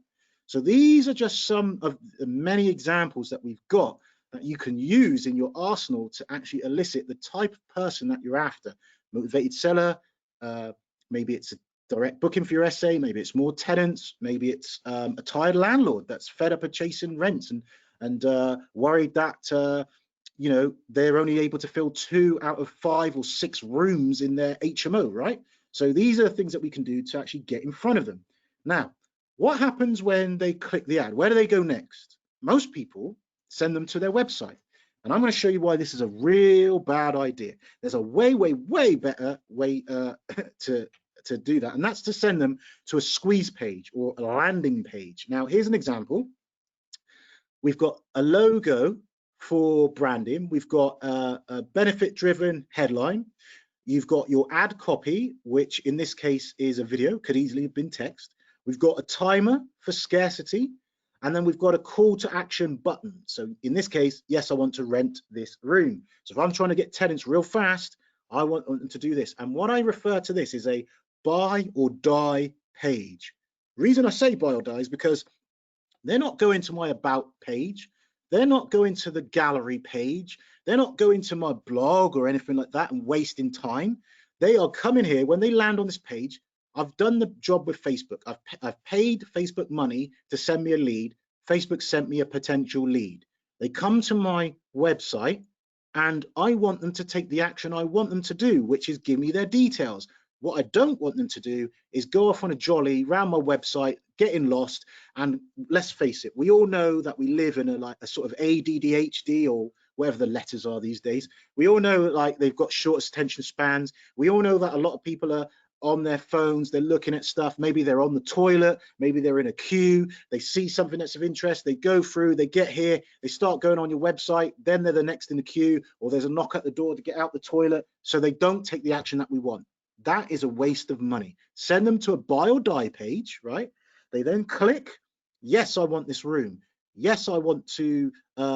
So these are just some of the many examples that we've got that you can use in your arsenal to actually elicit the type of person that you're after. Motivated seller, maybe it's a direct booking for your essay, maybe it's more tenants, maybe it's a tired landlord that's fed up of chasing rents and worried that you know, they're only able to fill 2 out of 5 or 6 rooms in their HMO, right? So these are the things that we can do to actually get in front of them. Now, what happens when they click the ad? Where do they go next? Most people send them to their website. And I'm going to show you why this is a real bad idea. There's a way, way, way better way to do that. And that's to send them to a squeeze page or a landing page. Now, here's an example. We've got a logo for branding. We've got a benefit-driven headline. You've got your ad copy, which in this case is a video, could easily have been text. We've got a timer for scarcity, and then we've got a call to action button. So in this case, yes, I want to rent this room. So if I'm trying to get tenants real fast, I want them to do this. And what I refer to this is a buy or die page. The reason I say buy or die is because they're not going to my about page. They're not going to the gallery page. They're not going to my blog or anything like that and wasting time. They are coming here. When they land on this page, I've done the job with Facebook. I've paid Facebook money to send me a lead. Facebook sent me a potential lead. They come to my website and I want them to take the action I want them to do, which is give me their details. What I don't want them to do is go off on a jolly around my website, getting lost. And let's face it, we all know that we live in a sort of ADDHD or whatever the letters are these days. We all know like they've got short attention spans. We all know that a lot of people are on their phones, they're looking at stuff. Maybe they're on the toilet, maybe they're in a queue, they see something that's of interest, they go through, they get here, they start going on your website, then they're the next in the queue, or there's a knock at the door to get out the toilet. So they don't take the action that we want. That is a waste of money. Send them to a buy or die page, right? They then click, yes, I want this room. Yes, I want to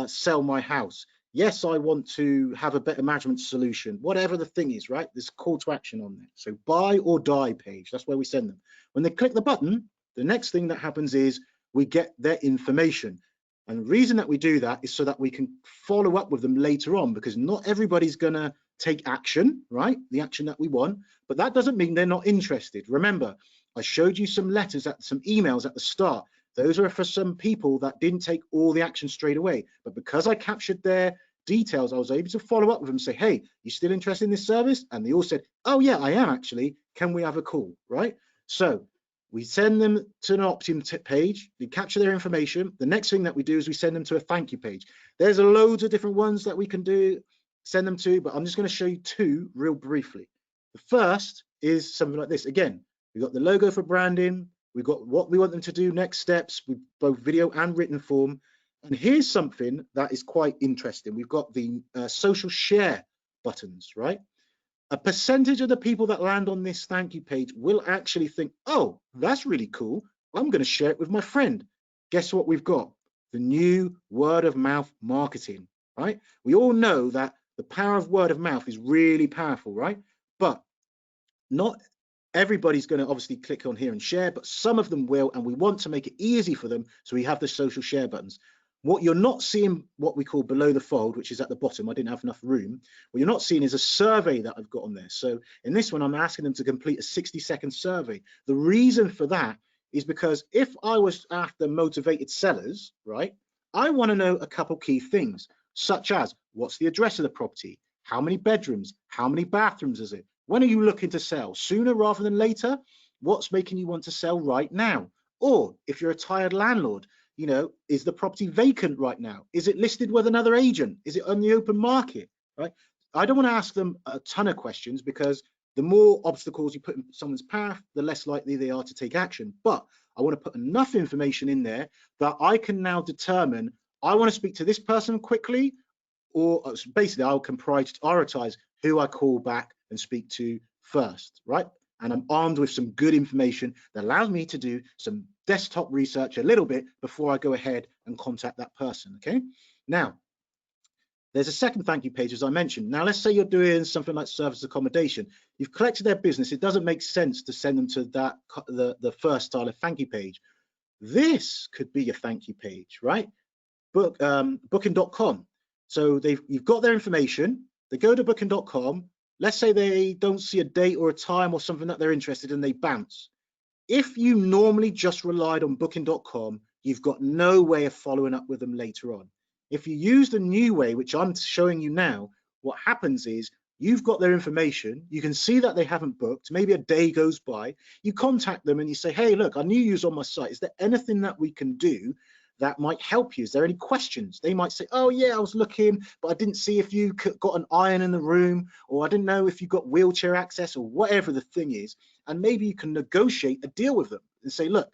sell my house. Yes, I want to have a better management solution. Whatever the thing is, right? There's a call to action on there. So buy or die page, that's where we send them. When they click the button, the next thing that happens is we get their information. And the reason that we do that is so that we can follow up with them later on, because not everybody's going to take action, right? The action that we want, but that doesn't mean they're not interested. Remember, I showed you some letters, some emails at the start. Those are for some people that didn't take all the action straight away. But because I captured their details, I was able to follow up with them and say, hey, you still interested in this service? And they all said, oh yeah, I am actually. Can we have a call, right? So we send them to an opt-in page, we capture their information. The next thing that we do is we send them to a thank you page. There's loads of different ones that we can do, send them to, but I'm just going to show you 2 real briefly. The first is something like this. Again, we've got the logo for branding, we've got what we want them to do, next steps, with both video and written form. And here's something that is quite interesting. We've got the social share buttons, right? A percentage of the people that land on this thank you page will actually think, oh, that's really cool. I'm going to share it with my friend. Guess what we've got? The new word of mouth marketing, right? We all know that the power of word of mouth is really powerful, right? But not everybody's going to obviously click on here and share, but some of them will, and we want to make it easy for them, so we have the social share buttons. What you're not seeing, what we call below the fold, which is at the bottom, I didn't have enough room, what you're not seeing is a survey that I've got on there. So in this one, I'm asking them to complete a 60-second survey. The reason for that is because if I was after motivated sellers, right, I want to know a couple key things, such as what's the address of the property, how many bedrooms, how many bathrooms is it, when are you looking to sell, sooner rather than later, what's making you want to sell right now, or if you're a tired landlord, you know, is the property vacant right now? Is it listed with another agent? Is it on the open market, right? I don't want to ask them a ton of questions, because the more obstacles you put in someone's path, the less likely they are to take action. But I want to put enough information in there that I can now determine, I want to speak to this person quickly, or basically I can prioritize who I call back and speak to first, right? And I'm armed with some good information that allows me to do some desktop research a little bit before I go ahead and contact that person, okay? Now, there's a second thank you page, as I mentioned. Now, let's say you're doing something like service accommodation. You've collected their business. It doesn't make sense to send them to that the first style of thank you page. This could be your thank you page, right? Booking.com. So you've got their information. They go to Booking.com. Let's say they don't see a date or a time or something that they're interested in, they bounce. If you normally just relied on Booking.com, you've got no way of following up with them later on. If you use the new way, which I'm showing you now, what happens is you've got their information. You can see that they haven't booked. Maybe a day goes by. You contact them and you say, hey, look, I knew you was on my site. Is there anything that we can do that might help you? Is there any questions? They might say, oh yeah, I was looking, but I didn't see if you got an iron in the room, or I didn't know if you got wheelchair access, or whatever the thing is. And maybe you can negotiate a deal with them and say, look,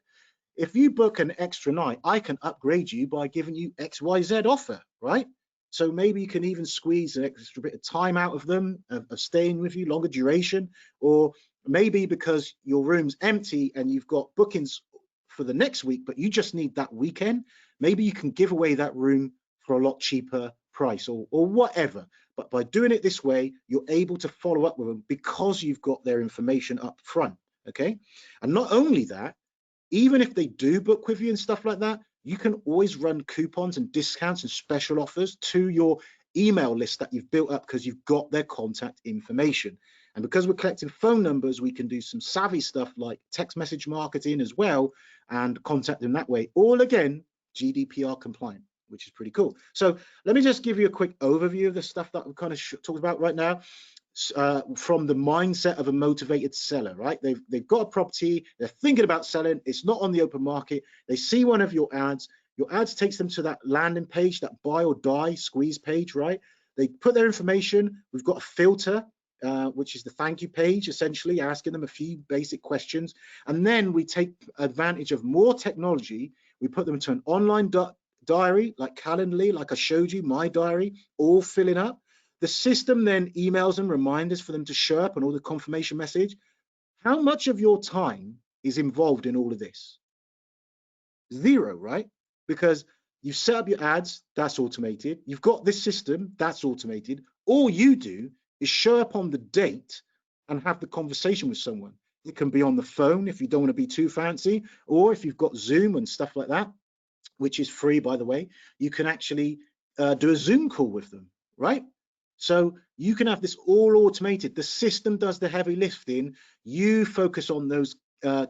if you book an extra night, I can upgrade you by giving you XYZ offer, right? So maybe you can even squeeze an extra bit of time out of them, of staying with you, longer duration, or maybe because your room's empty and you've got bookings for the next week, but you just need that weekend, maybe you can give away that room for a lot cheaper price, or whatever. But by doing it this way, you're able to follow up with them because you've got their information up front, okay? And not only that, even if they do book with you and stuff like that, you can always run coupons and discounts and special offers to your email list that you've built up because you've got their contact information. And because we're collecting phone numbers, we can do some savvy stuff like text message marketing as well and contact them that way. All again, GDPR compliant, which is pretty cool. So let me just give you a quick overview of the stuff that we've kind of talked about right now. From the mindset of a motivated seller, right? They've got a property, they're thinking about selling, it's not on the open market, they see one of your ads takes them to that landing page, that buy or die squeeze page, right? They put their information, we've got a filter, which is the thank you page, essentially asking them a few basic questions, and then we take advantage of more technology. We put them to an online diary, like Calendly, like I showed you, my diary, all filling up. The system then emails them reminders for them to show up on all the confirmation message. How much of your time is involved in all of this? Zero, right? Because you've set up your ads, that's automated. You've got this system, that's automated. All you do is show up on the date and have the conversation with someone. It can be on the phone if you don't want to be too fancy, or if you've got Zoom and stuff like that, which is free, by the way, you can actually do a Zoom call with them, right? So you can have this all automated. The system does the heavy lifting. You focus on those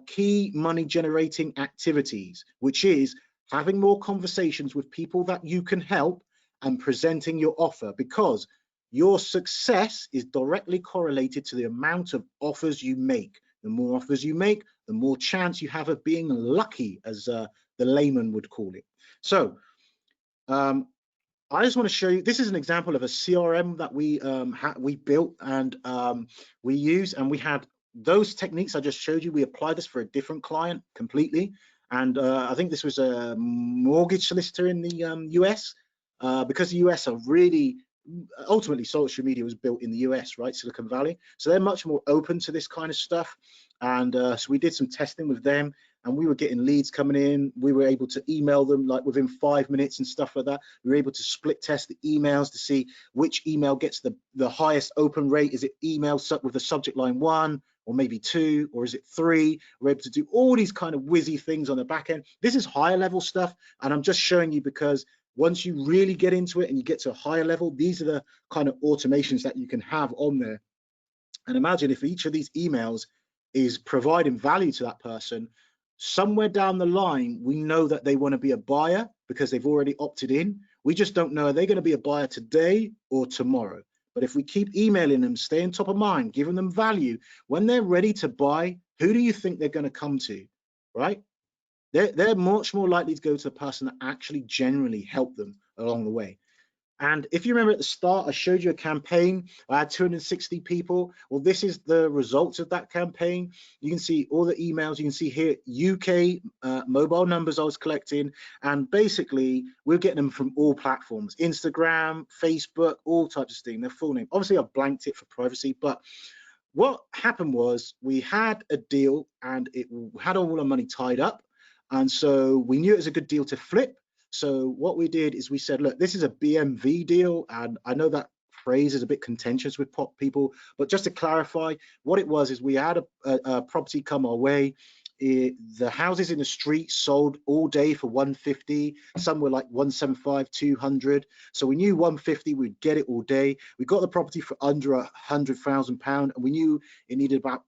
key money generating activities, which is having more conversations with people that you can help and presenting your offer, because your success is directly correlated to the amount of offers you make. The more offers you make, the more chance you have of being lucky, as the layman would call it. So I just want to show you, this is an example of a CRM that we built and we use, and we had those techniques I just showed you. We applied this for a different client completely, and I think this was a mortgage solicitor in the US, because the US are really, ultimately social media was built in the US, right, Silicon Valley, so they're much more open to this kind of stuff. And so we did some testing with them, and we were getting leads coming in. We were able to email them like within 5 minutes and stuff like that. We were able to split test the emails to see which email gets the highest open rate. Is it email with the subject line 1, or maybe 2, or is it 3? We're able to do all these kind of whizzy things on the back end. This is higher level stuff, and I'm just showing you because once you really get into it and you get to a higher level, these are the kind of automations that you can have on there. And imagine if each of these emails is providing value to that person, somewhere down the line, we know that they want to be a buyer because they've already opted in. We just don't know, are they going to be a buyer today or tomorrow? But if we keep emailing them, staying top of mind, giving them value, when they're ready to buy, who do you think they're going to come to, right? They're much more likely to go to the person that actually generally helped them along the way. And if you remember at the start, I showed you a campaign. I had 260 people. Well, this is the results of that campaign. You can see all the emails. You can see here UK mobile numbers I was collecting. And basically, we're getting them from all platforms, Instagram, Facebook, all types of things. Their full name. Obviously, I've blanked it for privacy. But what happened was we had a deal and it had all our money tied up. And so we knew it was a good deal to flip. So what we did is we said, look, this is a BMV deal. And I know that phrase is a bit contentious with people, but just to clarify, what it was is we had a property come our way. The houses in the street sold all day for 150. Some were like 175, 200. So we knew 150, we'd get it all day. We got the property for under £100,000, and we knew it needed about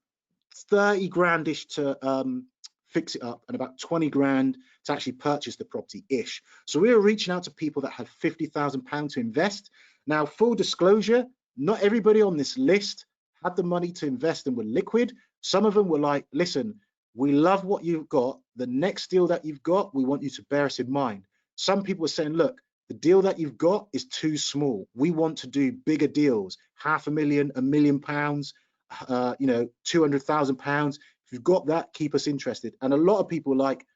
30 grandish to fix it up and about 20 grand to actually purchase the property ish. So we were reaching out to people that had £50,000 to invest. Now, full disclosure, not everybody on this list had the money to invest and were liquid. Some of them were like, listen, we love what you've got. The next deal that you've got, we want you to bear us in mind. Some people were saying, look, the deal that you've got is too small. We want to do bigger deals, £500,000, £1 million, £200,000. If you've got that, keep us interested. And a lot of people are like,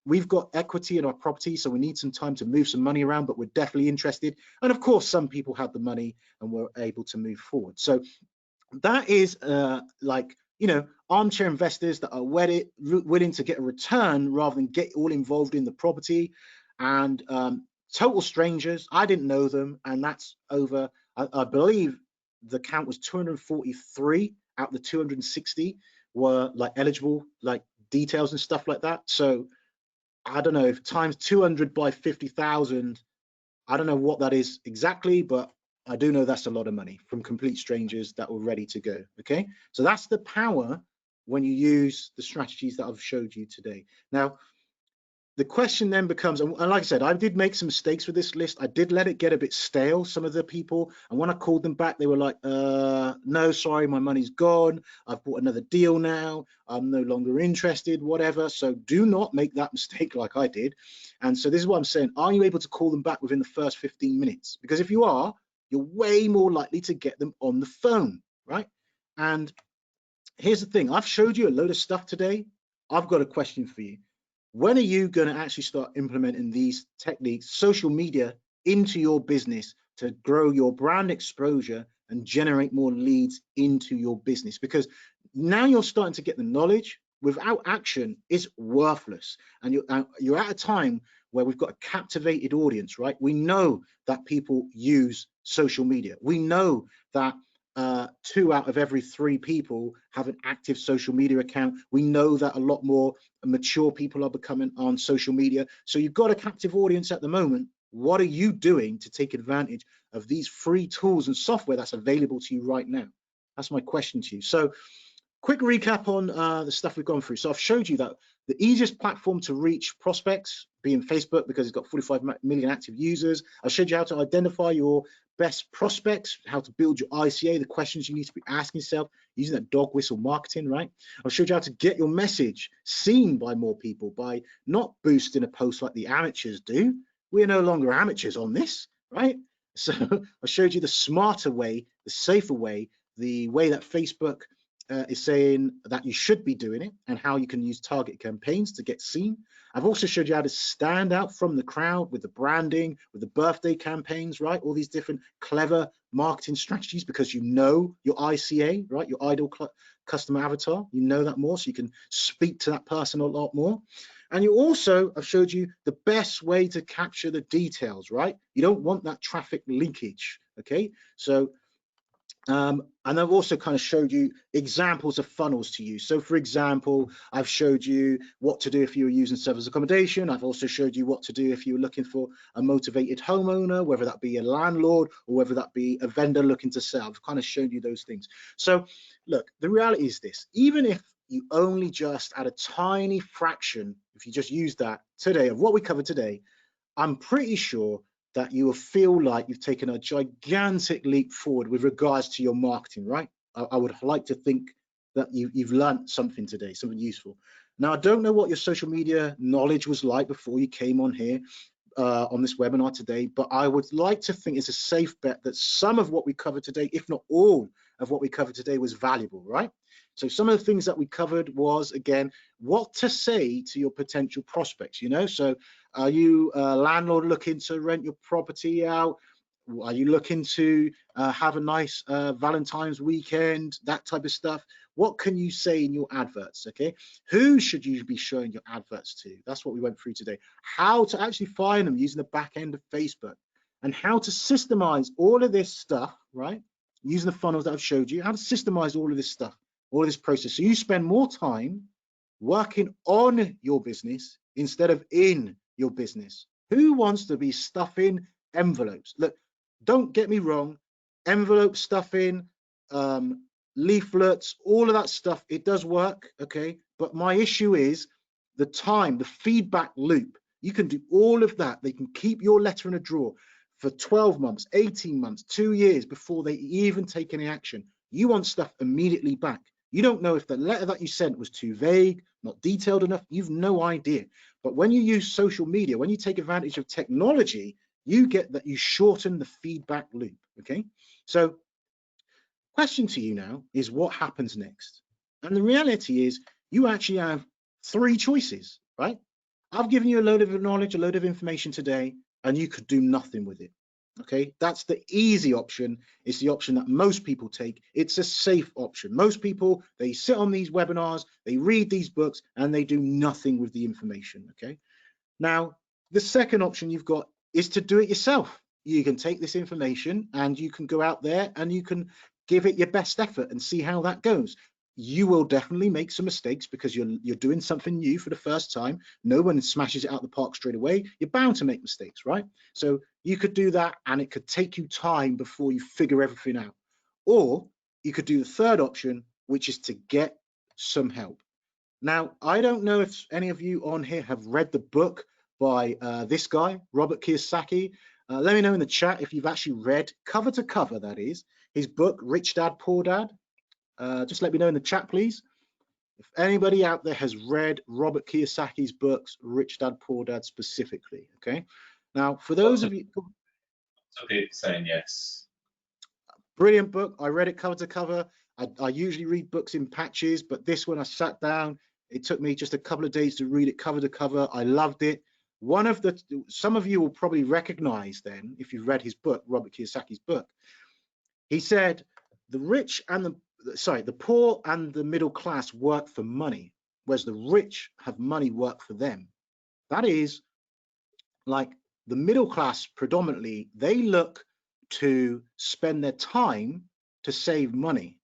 we've got equity in our property, so we need some time to move some money around, but we're definitely interested. And of course, some people had the money and were able to move forward. So that is armchair investors that are willing to get a return rather than get all involved in the property. And total strangers, I didn't know them, and that's over, I believe the count was 243 out of the 260 were like eligible, like details and stuff like that. So I don't know, if times 200 by 50,000, I don't know what that is exactly, but I do know that's a lot of money from complete strangers that were ready to go. Okay, so that's the power when you use the strategies that I've showed you today. Now, the question then becomes, and like I said, I did make some mistakes with this list. I did let it get a bit stale, some of the people. And when I called them back, they were like, no, sorry, my money's gone. I've bought another deal now. I'm no longer interested, whatever. So do not make that mistake like I did. And so this is what I'm saying. Are you able to call them back within the first 15 minutes? Because if you are, you're way more likely to get them on the phone, right? And here's the thing. I've showed you a load of stuff today. I've got a question for you. When are you going to actually start implementing these techniques, social media, into your business to grow your brand exposure and generate more leads into your business? Because now you're starting to get the knowledge. Without action, it's worthless. And you're at a time where we've got a captivated audience, right? We know that people use social media. We know that 2 out of every 3 people have an active social media account. We know that a lot more mature people are becoming on social media. So you've got a captive audience at the moment. What are you doing to take advantage of these free tools and software that's available to you right now? That's my question to you. So quick recap on the stuff we've gone through. So I've showed you that the easiest platform to reach prospects being Facebook, because it's got 45 million active users. I showed you how to identify your best prospects, how to build your ICA, the questions you need to be asking yourself using that dog whistle marketing, right? I've showed you how to get your message seen by more people by not boosting a post like the amateurs do. We're no longer amateurs on this, right? So I showed you the smarter way, the safer way, the way that Facebook is saying that you should be doing it, and how you can use target campaigns to get seen. I've also showed you how to stand out from the crowd with the branding, with the birthday campaigns, right? All these different clever marketing strategies, because you know your ICA, right? Your ideal customer avatar, you know that more, so you can speak to that person a lot more. And you also, I've showed you the best way to capture the details, right? You don't want that traffic leakage, okay? So And I've also kind of showed you examples of funnels to use. So for example, I've showed you what to do if you were using service accommodation. I've also showed you what to do if you were looking for a motivated homeowner, whether that be a landlord or whether that be a vendor looking to sell. I've kind of shown you those things. So look, the reality is this: even if you only just add a tiny fraction, if you just use that today of what we covered today, I'm pretty sure that you will feel like you've taken a gigantic leap forward with regards to your marketing, right? I would like to think that you've learned something today, something useful. Now, I don't know what your social media knowledge was like before you came on here on this webinar today, but I would like to think it's a safe bet that some of what we covered today, if not all of what we covered today, was valuable, right? So some of the things that we covered was, again, what to say to your potential prospects, you know? So are you a landlord looking to rent your property out? Are you looking to have a nice Valentine's weekend, that type of stuff? What can you say in your adverts, okay? Who should you be showing your adverts to? That's what we went through today. How to actually find them using the back end of Facebook, and how to systemize all of this stuff, right? Using the funnels that I've showed you, how to systemize all of this stuff, all of this process. So you spend more time working on your business instead of in your business. Who wants to be stuffing envelopes? Look, don't get me wrong, envelope stuffing, leaflets, all of that stuff, it does work, okay? But my issue is the time, the feedback loop. You can do all of that. They can keep your letter in a drawer for 12 months, 18 months, 2 years before they even take any action. You want stuff immediately back. You don't know if the letter that you sent was too vague, not detailed enough. You've no idea. But when you use social media, when you take advantage of technology, you get that you shorten the feedback loop, okay? So question to you now is, what happens next? And the reality is you actually have 3 choices, right? I've given you a load of knowledge, a load of information today, and you could do nothing with it. Okay, that's the easy option. It's the option that most people take. It's a safe option. Most people, they sit on these webinars, they read these books, and they do nothing with the information. Okay, now the second option you've got is to do it yourself. You can take this information and you can go out there and you can give it your best effort and see how that goes. You will definitely make some mistakes because you're doing something new for the first time. No one smashes it out the park straight away. You're bound to make mistakes, right? So you could do that and it could take you time before you figure everything out. Or you could do the third option, which is to get some help. Now, I don't know if any of you on here have read the book by this guy, Robert Kiyosaki. Let me know in the chat if you've actually read cover to cover, that is, his book, Rich Dad, Poor Dad. Just let me know in the chat, please. If anybody out there has read Robert Kiyosaki's books, Rich Dad, Poor Dad specifically, okay? Now, for those of you... Lots of people saying yes. Brilliant book. I read it cover to cover. I usually read books in patches, but this one I sat down. It took me just a couple of days to read it cover to cover. I loved it. Some of you will probably recognize then, if you've read his book, Robert Kiyosaki's book. He said, the poor and the middle class work for money, whereas the rich have money work for them. That is, like, the middle class predominantly, they look to spend their time to save money,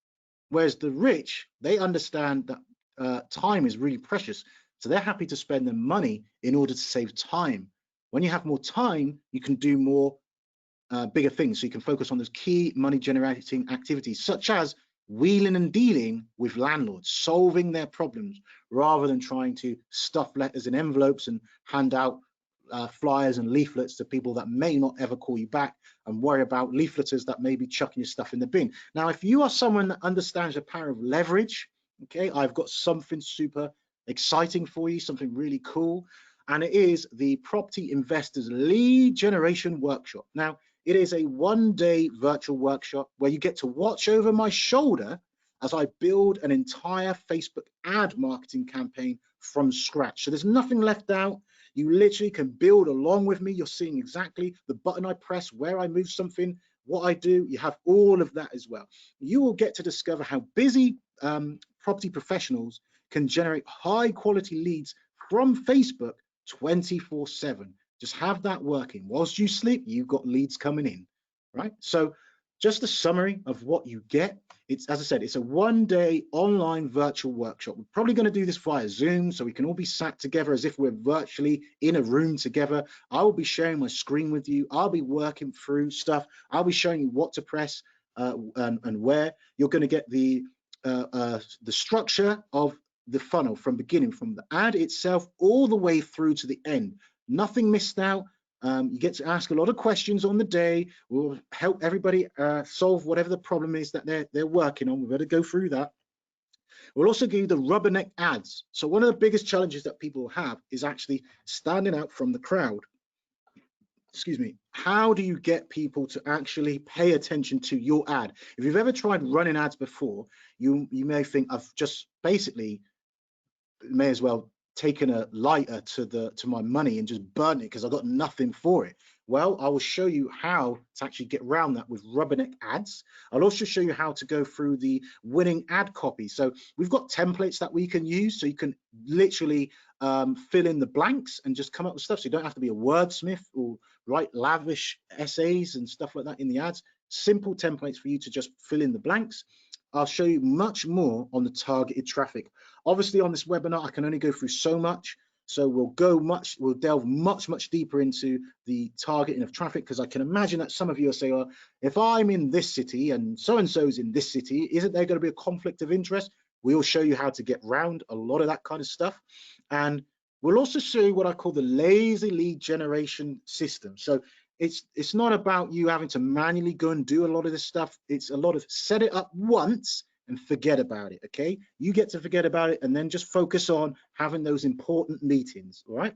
whereas the rich, they understand that time is really precious, so they're happy to spend their money in order to save time. When you have more time, you can do more bigger things, so you can focus on those key money generating activities, such as wheeling and dealing with landlords, solving their problems, rather than trying to stuff letters in envelopes and hand out flyers and leaflets to people that may not ever call you back, and worry about leafleters that may be chucking your stuff in the bin. Now, if you are someone that understands the power of leverage, okay, I've got something super exciting for you, something really cool, and it is the Property Investors Lead Generation Workshop. Now, it is a 1-day virtual workshop where you get to watch over my shoulder as I build an entire Facebook ad marketing campaign from scratch. So there's nothing left out. You literally can build along with me. You're seeing exactly the button I press, where I move something, what I do. You have all of that as well. You will get to discover how busy property professionals can generate high quality leads from Facebook 24/7. Just have that working. Whilst you sleep, you've got leads coming in, right? So just a summary of what you get. It's, as I said, it's a one-day online virtual workshop. We're probably going to do this via Zoom, so we can all be sat together as if we're virtually in a room together. I will be sharing my screen with you. I'll be working through stuff. I'll be showing you what to press and where. You're going to get the structure of the funnel from beginning, from the ad itself all the way through to the end. Nothing missed out. You get to ask a lot of questions on the day. We'll help everybody solve whatever the problem is that they're working on. We've got to go through that. We'll also give you the rubberneck ads. So one of the biggest challenges that people have is actually standing out from the crowd. Excuse me. How do you get people to actually pay attention to your ad? If you've ever tried running ads before, you may think I've just basically may as well taken a lighter to my money and just burn it because I got nothing for it. Well, I will show you how to actually get around that with rubberneck ads. I'll also show you how to go through the winning ad copy. So we've got templates that we can use, so you can literally fill in the blanks and just come up with stuff. So you don't have to be a wordsmith or write lavish essays and stuff like that in the ads. Simple templates for you to just fill in the blanks. I'll show you much more on the targeted traffic. Obviously on this webinar, I can only go through so much. So we'll delve much deeper into the targeting of traffic, because I can imagine that some of you are saying, well, if I'm in this city and so-and-so's in this city, isn't there going to be a conflict of interest? We'll show you how to get around a lot of that kind of stuff. And we'll also show you what I call the lazy lead generation system. So it's not about you having to manually go and do a lot of this stuff. It's a lot of set it up once and forget about it, okay? You get to forget about it and then just focus on having those important meetings, all right?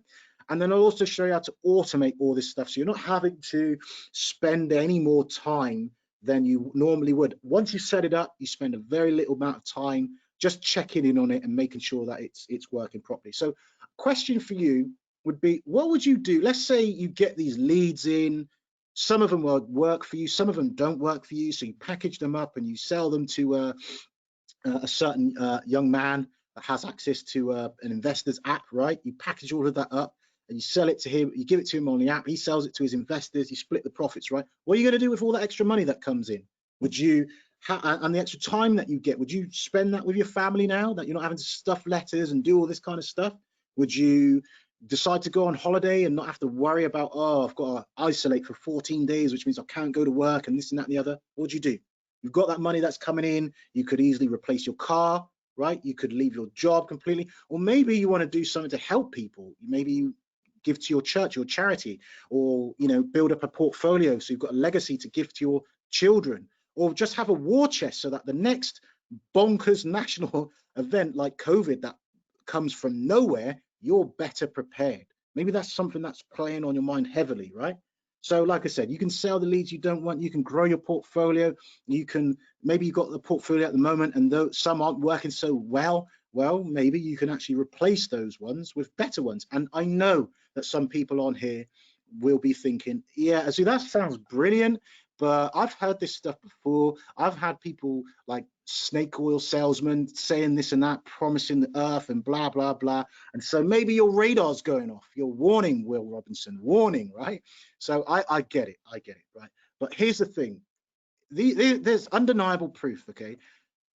And then I'll also show you how to automate all this stuff, so you're not having to spend any more time than you normally would. Once you set it up, you spend a very little amount of time just checking in on it and making sure that it's working properly. So question for you would be, what would you do? Let's say you get these leads in, some of them will work for you, some of them don't work for you, so you package them up and you sell them to a certain young man that has access to an investor's app, right? You package all of that up and you sell it to him, you give it to him on the app, he sells it to his investors, you split the profits, right? What are you going to do with all that extra money that comes in? Would you, and the extra time that you get, would you spend that with your family now that you're not having to stuff letters and do all this kind of stuff? Would you decide to go on holiday and not have to worry about, oh, I've got to isolate for 14 days, which means I can't go to work and this and that and the other? What would you do? You've got that money that's coming in. You could easily replace your car, right? You could leave your job completely, or maybe you want to do something to help people. Maybe you give to your church, your charity, or build up a portfolio so you've got a legacy to give to your children, or just have a war chest so that the next bonkers national event like COVID that comes from nowhere, you're better prepared. Maybe that's something that's playing on your mind heavily, right? So like I said, you can sell the leads you don't want, you can grow your portfolio, you can, maybe you've got the portfolio at the moment and though some aren't working so well, maybe you can actually replace those ones with better ones. And I know that some people on here will be thinking, yeah, so that sounds brilliant, but I've heard this stuff before. I've had people like snake oil salesmen saying this and that, promising the earth and blah, blah, blah. And so maybe your radar's going off. You're warning, Will Robinson, warning, right? So I get it, right? But here's the thing. There's undeniable proof, okay?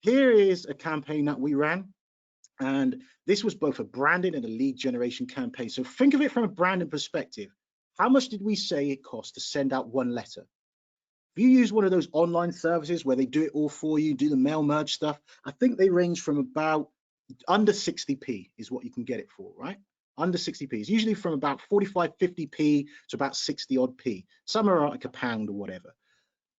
Here is a campaign that we ran. And this was both a branding and a lead generation campaign. So think of it from a branding perspective. How much did we say it cost to send out one letter? If you use one of those online services where they do it all for you, do the mail merge stuff, I think they range from about under 60p is what you can get it for, right? Under 60p. It's usually from about 45, 50p to about 60 odd p. Some are like a pound or whatever.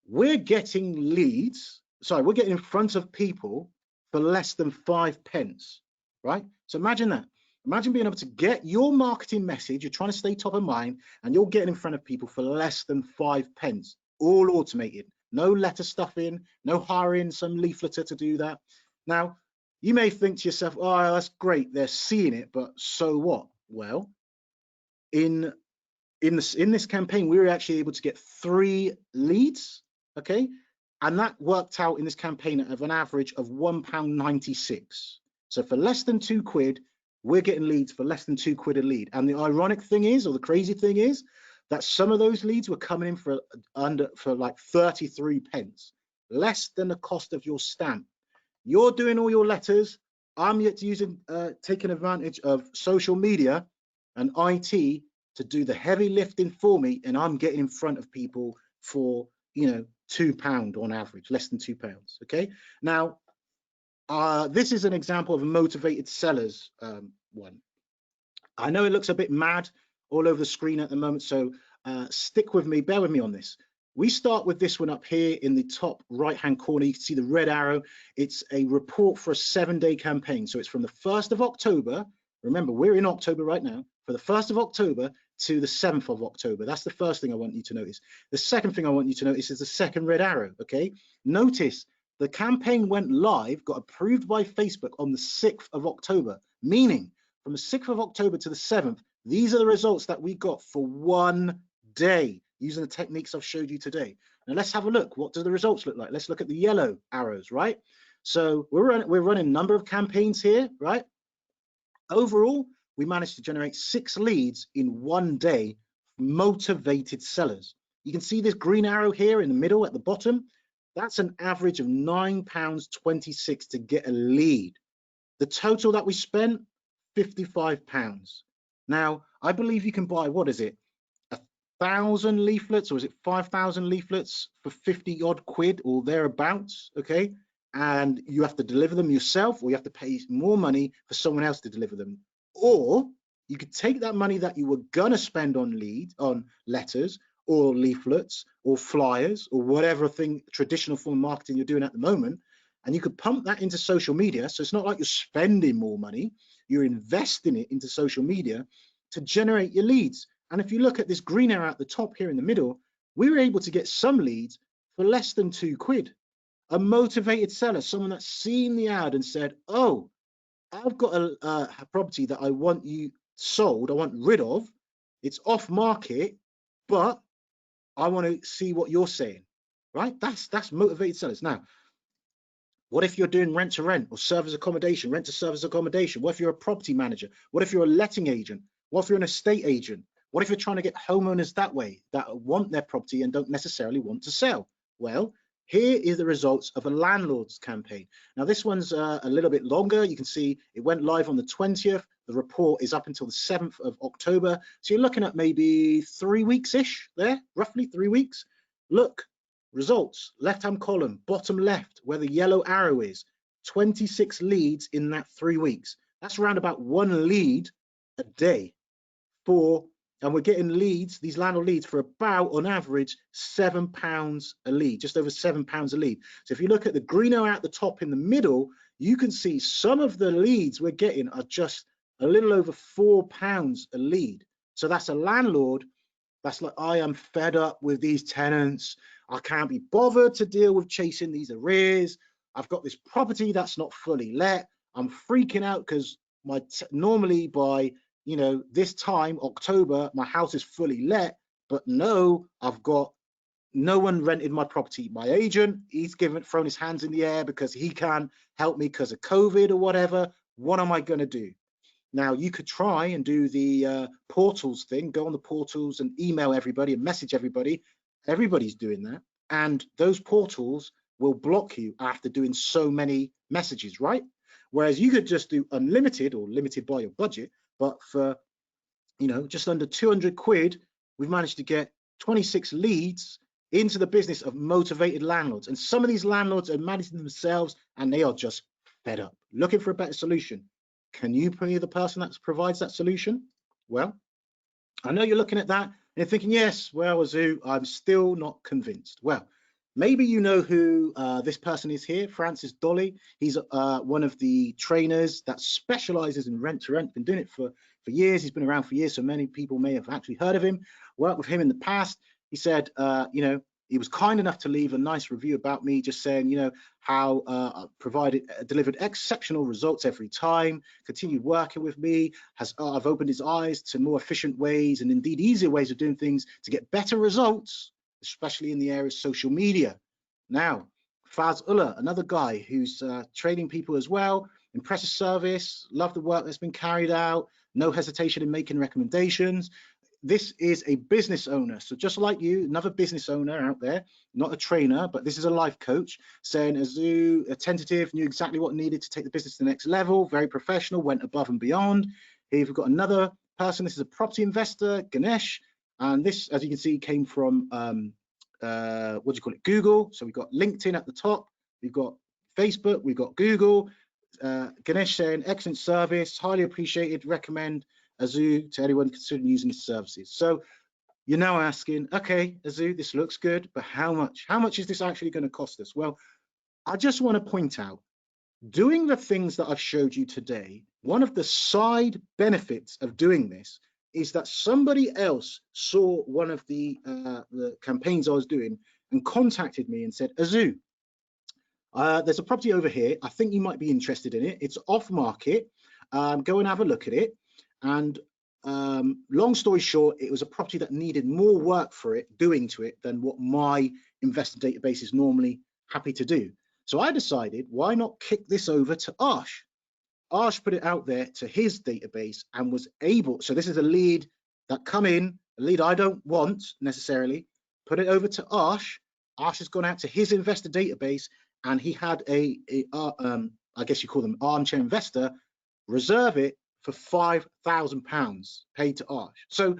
We're getting leads, sorry, we're getting in front of people for less than 5 pence, right? So imagine that. Imagine being able to get your marketing message, you're trying to stay top of mind, and you're getting in front of people for less than 5 pence. All automated, no letter stuffing, no hiring some leafleter to do that. Now, you may think to yourself, oh, that's great, they're seeing it, but so what? Well, in this campaign, we were actually able to get 3 leads, okay? And that worked out in this campaign of an average of £1.96. So for less than £2, we're getting leads for less than £2 a lead. And the ironic thing is, or the crazy thing is, that some of those leads were coming in for like 33 pence, less than the cost of your stamp. You're doing all your letters. I'm yet using taking advantage of social media and IT to do the heavy lifting for me, and I'm getting in front of people for, you know, £2 on average, less than £2. Okay, now this is an example of a motivated sellers one. I know it looks a bit mad all over the screen at the moment, so stick with me, bear with me on this. We start with this one up here in the top right-hand corner. You can see the red arrow. It's a report for a 7-day campaign. So it's from the 1st of October. Remember, we're in October right now. For the 1st of October to the 7th of October. That's the first thing I want you to notice. The second thing I want you to notice is the second red arrow, okay? Notice the campaign went live, got approved by Facebook on the 6th of October, meaning from the 6th of October to the 7th, these are the results that we got for 1 day using the techniques I've showed you today. Now let's have a look. What do the results look like? Let's look at the yellow arrows, right? So we're running a number of campaigns here, right? Overall, we managed to generate 6 leads in 1 day, motivated sellers. You can see this green arrow here in the middle at the bottom. That's an average of £9.26 to get a lead. The total that we spent, £55. Now, I believe you can buy, what is it, 1,000 leaflets, or is it 5,000 leaflets for 50 odd quid or thereabouts, okay? And you have to deliver them yourself, or you have to pay more money for someone else to deliver them. Or you could take that money that you were gonna spend on letters or leaflets or flyers or whatever thing, traditional form of marketing you're doing at the moment, and you could pump that into social media. So it's not like you're spending more money, you're investing it into social media to generate your leads. And if you look at this green arrow at the top here in the middle, we were able to get some leads for less than 2 quid. A motivated seller, someone that's seen the ad and said, oh, I've got a property that I want you sold, I want rid of, it's off market, but I want to see what you're saying, right? That's motivated sellers. Now, what if you're doing rent to rent or service accommodation, rent to service accommodation? What if you're a property manager? What if you're a letting agent? What if you're an estate agent? What if you're trying to get homeowners that way, that want their property and don't necessarily want to sell? Well, here is the results of a landlord's campaign. Now, this one's a little bit longer. You can see it went live on the 20th. The report is up until the 7th of October. So you're looking at maybe 3 weeks-ish there, roughly 3 weeks. Look, results, left-hand column, bottom left, where the yellow arrow is, 26 leads in that 3 weeks. That's around about 1 lead a day and we're getting leads, these landlord leads, for about, on average, £7 a lead, just over £7 a lead. So if you look at the green arrow at the top in the middle, you can see some of the leads we're getting are just a little over £4 a lead. So that's a landlord that's like, I am fed up with these tenants. I can't be bothered to deal with chasing these arrears. I've got this property that's not fully let. I'm freaking out because normally by, you know, this time, October, my house is fully let, but no, I've got no one rented my property. My agent, he's thrown his hands in the air because he can't help me because of COVID or whatever. What am I going to do? Now, you could try and do the portals thing, go on the portals and email everybody and message everybody. Everybody's doing that. And those portals will block you after doing so many messages, right? Whereas you could just do unlimited or limited by your budget. But for, you know, just under 200 quid, we've managed to get 26 leads into the business of motivated landlords. And some of these landlords are managing themselves and they are just fed up, looking for a better solution. Can you be the person that provides that solution? Well, I know you're looking at that and you're thinking, yes, well, Wazoo, I'm still not convinced. Well, maybe you know who this person is here, Francis Dolly. He's one of the trainers that specializes in rent to rent. Been doing it for years. He's been around for years, so many people may have actually heard of him. Worked with him in the past. He said, you know, he was kind enough to leave a nice review about me, just saying, you know, how delivered exceptional results every time, continued working with me, I've opened his eyes to more efficient ways and indeed easier ways of doing things to get better results, especially in the area of social media. Now, Faz Ullah, another guy who's training people as well, impressive service, love the work that's been carried out, no hesitation in making recommendations. this is a business owner. So just like you, another business owner out there, not a trainer, but this is a life coach saying, Azu, attentive, knew exactly what needed to take the business to the next level, very professional, went above and beyond. Here we've got another person. This is a property investor, Ganesh. And this, as you can see, came from, what do you call it, Google. So we've got LinkedIn at the top. We've got Facebook. We've got Google. Ganesh saying, excellent service, highly appreciated, recommend Azu to anyone considering using his services. So you're now asking, okay, Azu, this looks good, but how much? How much is this actually going to cost us? Well, I just want to point out, doing the things that I've showed you today, one of the side benefits of doing this is that somebody else saw one of the campaigns I was doing and contacted me and said, Azu, there's a property over here. I think you might be interested in it. It's off market. Go and have a look at it. And long story short, it was a property that needed more work for it, doing to it, than what my investor database is normally happy to do. So I decided, why not kick this over to Arsh? Arsh put it out there to his database and was able, so this is a lead that come in, a lead I don't want necessarily, put it over to Arsh. Arsh has gone out to his investor database, and he had I guess you call them armchair investor, reserve it for £5,000 paid to Arsh. So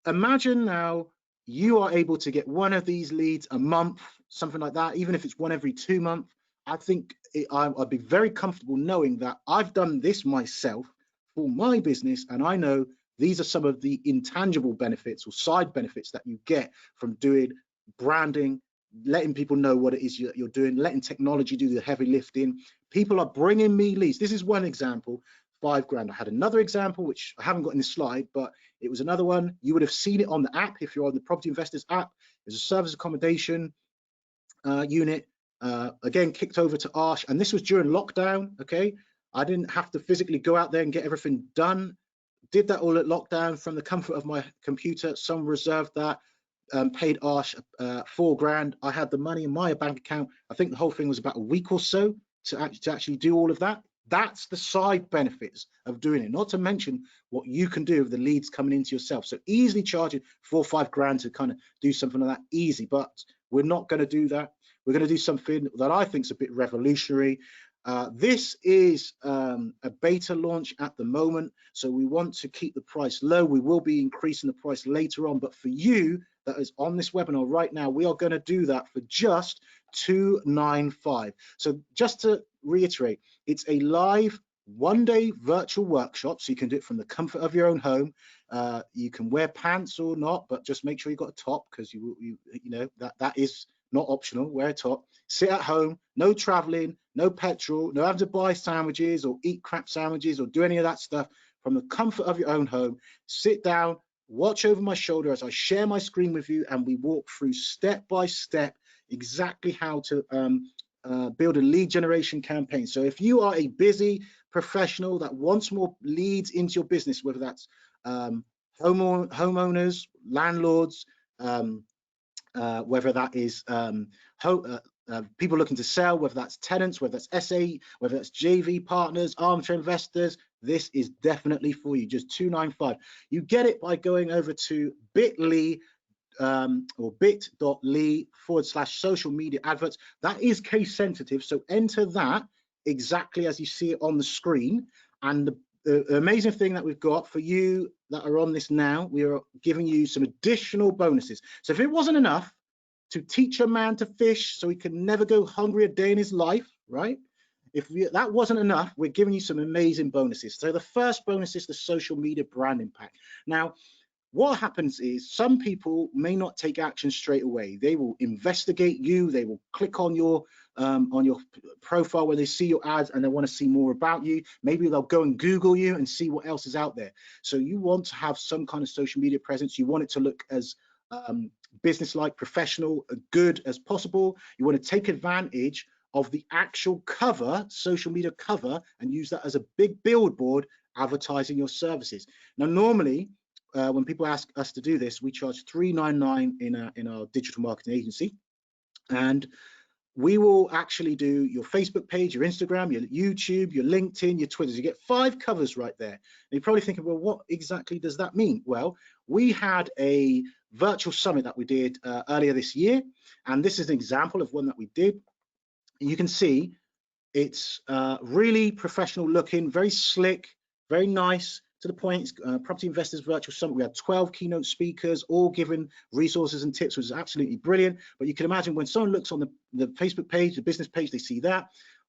imagine now you are able to get one of these leads a month, something like that, even if it's one every 2 months. I think I'd be very comfortable knowing that I've done this myself for my business, and I know these are some of the intangible benefits or side benefits that you get from doing branding, letting people know what it is you're doing, letting technology do the heavy lifting. People are bringing me leads. This is one example, £5,000. I had another example, which I haven't got in this slide, but it was another one. You would have seen it on the app if you're on the Property Investors app. There's a service accommodation unit, again, kicked over to Arsh. And this was during lockdown, okay? I didn't have to physically go out there and get everything done. Did that all at lockdown from the comfort of my computer. Someone reserved that, paid Arsh £4,000. I had the money in my bank account. I think the whole thing was about a week or so to actually do all of that. That's the side benefits of doing it, not to mention what you can do with the leads coming into yourself. So easily charging £4,000 or £5,000 to kind of do something like that, easy. But we're not going to do that. We're going to do something that I think is a bit revolutionary. This is a beta launch at the moment, so we want to keep the price low. We will be increasing the price later on, but for you that is on this webinar right now, we are going to do that for just $295. So just to reiterate, it's a live one-day virtual workshop, so you can do it from the comfort of your own home. You can wear pants or not, but just make sure you've got a top, because you know that is not optional. Wear a top, sit at home, no traveling, no petrol, no having to buy sandwiches or eat crap sandwiches or do any of that stuff. From the comfort of your own home, sit down, watch over my shoulder as I share my screen with you, and we walk through step by step exactly how to build a lead generation campaign. So if you are a busy professional that wants more leads into your business, whether that's homeowners, landlords, whether that is people looking to sell, whether that's tenants, whether that's SA, whether that's JV partners, armchair investors, this is definitely for you. Just $295. You get it by going over to bit.ly or bit.ly/social media adverts. That is case sensitive, so enter that exactly as you see it on the screen. And the amazing thing that we've got for you that are on this now, we are giving you some additional bonuses. So if it wasn't enough to teach a man to fish so he can never go hungry a day in his life, right? If that wasn't enough, we're giving you some amazing bonuses. So the first bonus is the social media brand impact. Now, what happens is some people may not take action straight away. They will investigate you. They will click on your profile when they see your ads and they want to see more about you. Maybe they'll go and Google you and see what else is out there. So you want to have some kind of social media presence. You want it to look as business-like, professional, good as possible. You want to take advantage of the actual cover, social media cover, and use that as a big billboard advertising your services. Now, normally, when people ask us to do this, we charge $399 in our digital marketing agency, and we will actually do your Facebook page, your Instagram, your YouTube, your LinkedIn, your Twitter. You get 5 covers right there. And you're probably thinking, well, what exactly does that mean? Well, we had a virtual summit that we did earlier this year, and this is an example of one that we did. You can see it's really professional looking, very slick, very nice, to the point. Property Investors Virtual Summit. We had 12 keynote speakers, all giving resources and tips, which is absolutely brilliant. But you can imagine when someone looks on the Facebook page, the business page, they see that.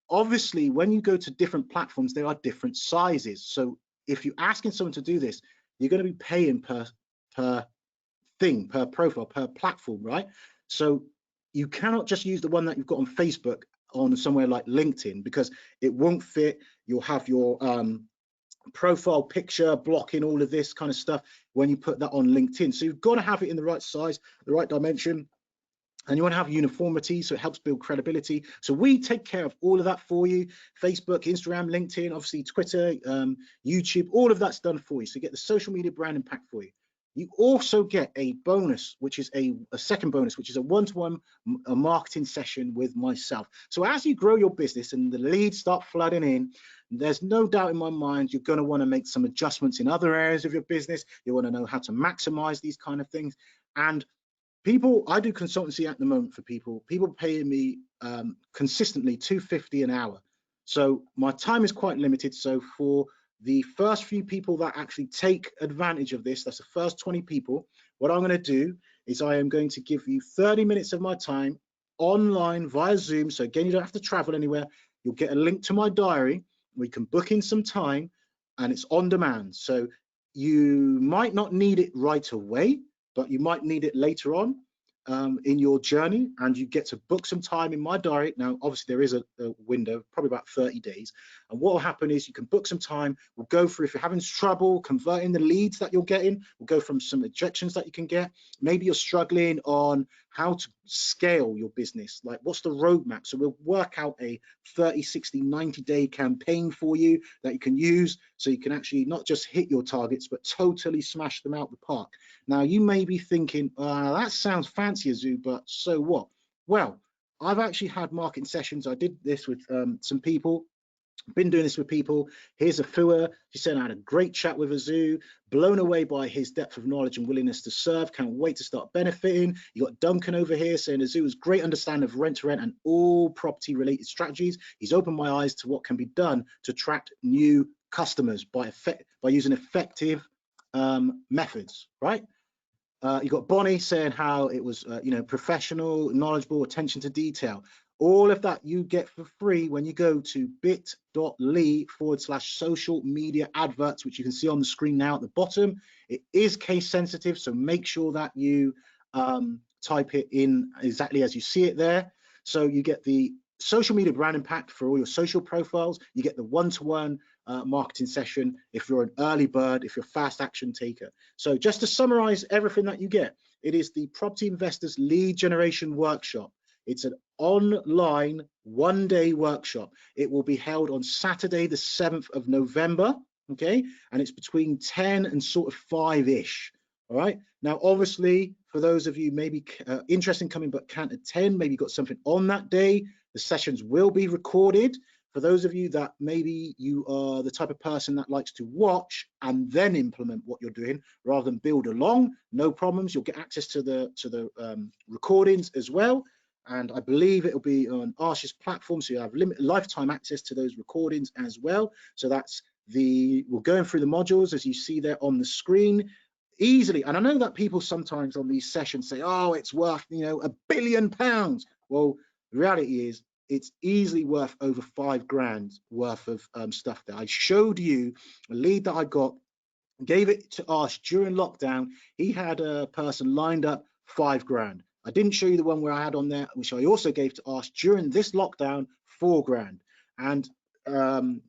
Obviously, when you go to different platforms, there are different sizes. So if you're asking someone to do this, you're going to be paying per thing, per profile, per platform, right? So you cannot just use the one that you've got on Facebook on somewhere like LinkedIn, because it won't fit. You'll have your profile picture blocking all of this kind of stuff when you put that on LinkedIn. So you've got to have it in the right size, the right dimension, and you want to have uniformity, so it helps build credibility. So we take care of all of that for you. Facebook, Instagram, LinkedIn, obviously Twitter, YouTube, all of that's done for you. So you get the social media brand impact for you. You also get a bonus, which is a second bonus, which is a one-to-one marketing session with myself. So as you grow your business and the leads start flooding in, there's no doubt in my mind you're going to want to make some adjustments in other areas of your business. You want to know how to maximize these kind of things. And people, I do consultancy at the moment for people paying me consistently $250 an hour. So my time is quite limited. So for the first few people that actually take advantage of this, that's the first 20 people, what I'm going to do is I am going to give you 30 minutes of my time online via Zoom. So again, you don't have to travel anywhere. You'll get a link to my diary. We can book in some time, and it's on demand. So you might not need it right away, but you might need it later on in your journey, and you get to book some time in my diary. Now, obviously, there is a window, probably about 30 days. And what will happen is you can book some time. We'll go through, if you're having trouble converting the leads that you're getting, we'll go from some objections that you can get. Maybe you're struggling on how to scale your business, like what's the roadmap. So we'll work out a 30, 60, 90-day campaign for you that you can use, so you can actually not just hit your targets, but totally smash them out the park. Now, you may be thinking, that sounds fancy, Azu, but so what? Well, I've actually had marketing sessions. I did this with some people. Been doing this with people. Here's Afua. She said I had a great chat with Azu, blown away by his depth of knowledge and willingness to serve. Can't wait to start benefiting. You got Duncan over here saying Azu has great understanding of rent to rent and all property related strategies. He's opened my eyes to what can be done to attract new customers by using effective methods, right? You got Bonnie saying how it was, professional, knowledgeable, attention to detail. All of that you get for free when you go to bit.ly/social media adverts, which you can see on the screen now at the bottom. It is case sensitive, so make sure that you type it in exactly as you see it there. So you get the social media brand impact for all your social profiles. You get the one-to-one marketing session if you're an early bird, if you're a fast action taker. So just to summarize everything that you get, it is the Property Investors Lead Generation Workshop. It's an online one-day workshop. It will be held on Saturday, the 7th of November, okay? And it's between 10 and sort of 5-ish, all right? Now, obviously, for those of you maybe interested in coming but can't attend, maybe got something on that day, the sessions will be recorded. For those of you that maybe you are the type of person that likes to watch and then implement what you're doing rather than build along, no problems. You'll get access to the recordings as well. And I believe it will be on Arsh's platform, so you have lifetime access to those recordings as well. So that's we're going through the modules as you see there on the screen easily. And I know that people sometimes on these sessions say, oh, it's worth, £1 billion. Well, the reality is it's easily worth over £5 worth of stuff there. I showed you a lead that I got, gave it to Arsh during lockdown. He had a person lined up £5. I didn't show you the one where I had on there, which I also gave to Arsh during this lockdown, £4. And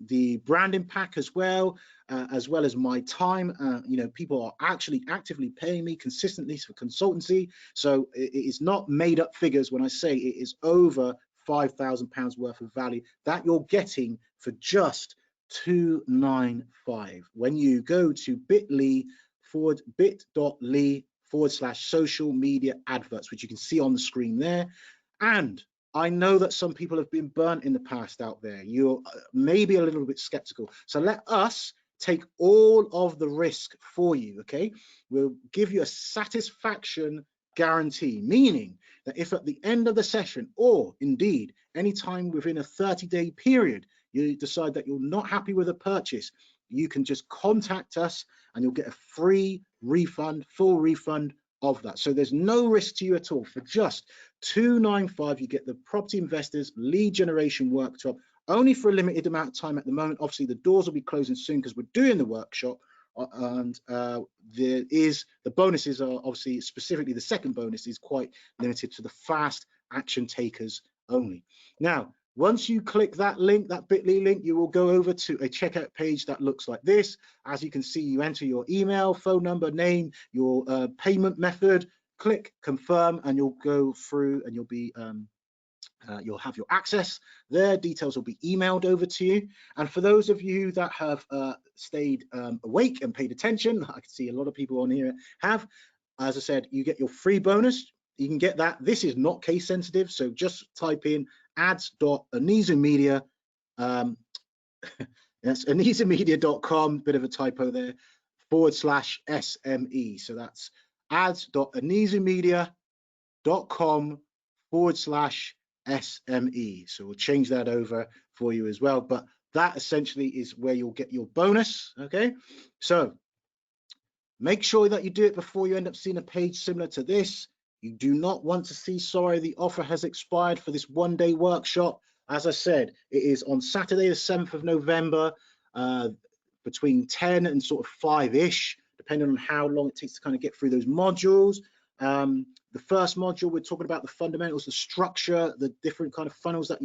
the branding pack as well as my time. People are actually actively paying me consistently for consultancy. So it is not made up figures when I say it is over £5,000 worth of value that you're getting for just $295 when you go to bit.ly/social media adverts, which you can see on the screen there. And I know that some people have been burnt in the past out there. You're maybe a little bit skeptical. So let us take all of the risk for you, okay? We'll give you a satisfaction guarantee, meaning that if at the end of the session, or indeed anytime within a 30-day period, you decide that you're not happy with a purchase, you can just contact us and you'll get a free refund, full refund of that. So there's no risk to you at all. For just $295, you get the Property Investors Lead Generation Workshop, only for a limited amount of time at the moment. Obviously, the doors will be closing soon because we're doing the workshop. And the bonuses are obviously, specifically the second bonus is quite limited to the fast action takers only. Now, once you click that link, that bit.ly link, you will go over to a checkout page that looks like this. As you can see, you enter your email, phone number, name, your payment method, click confirm, and you'll go through and you'll be you'll have your access there. Details will be emailed over to you. And for those of you that have stayed awake and paid attention, I can see a lot of people on here have, as I said, you get your free bonus. You can get that. This is not case sensitive, so just type in ads.anizumedia. That's anizumedia.com, bit of a typo there, /SME. So that's ads.anizumedia.com/SME. So we'll change that over for you as well. But that essentially is where you'll get your bonus. Okay, so make sure that you do it before you end up seeing a page similar to this. You do not want to see, sorry, the offer has expired for this one-day workshop. As I said, it is on Saturday, the 7th of November, between 10 and sort of 5-ish, depending on how long it takes to kind of get through those modules. The first module, we're talking about the fundamentals, the structure, the different kind of funnels that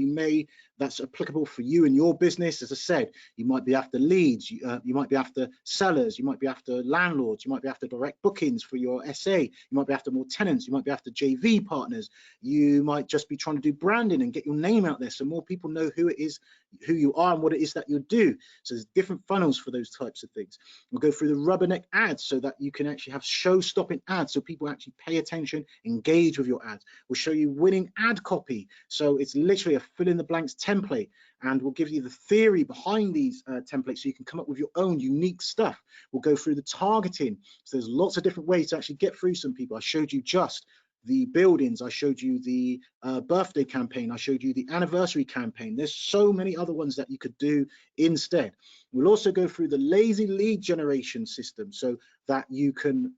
that's applicable for you and your business. As I said, you might be after leads, you might be after sellers, you might be after landlords, you might be after direct bookings for your SA, you might be after more tenants, you might be after JV partners, you might just be trying to do branding and get your name out there so more people know who it is, who you are and what it is that you do. So there's different funnels for those types of things. We'll go through the rubberneck ads so that you can actually have show-stopping ads so people actually pay attention, engage with your ads. We'll show you winning ad copy. So it's literally a fill in the blanks template, and we'll give you the theory behind these templates so you can come up with your own unique stuff. We'll go through the targeting. So there's lots of different ways to actually get through some people. I showed you just the buildings, I showed you the birthday campaign, I showed you the anniversary campaign. There's so many other ones that you could do instead. We'll also go through the lazy lead generation system so that you can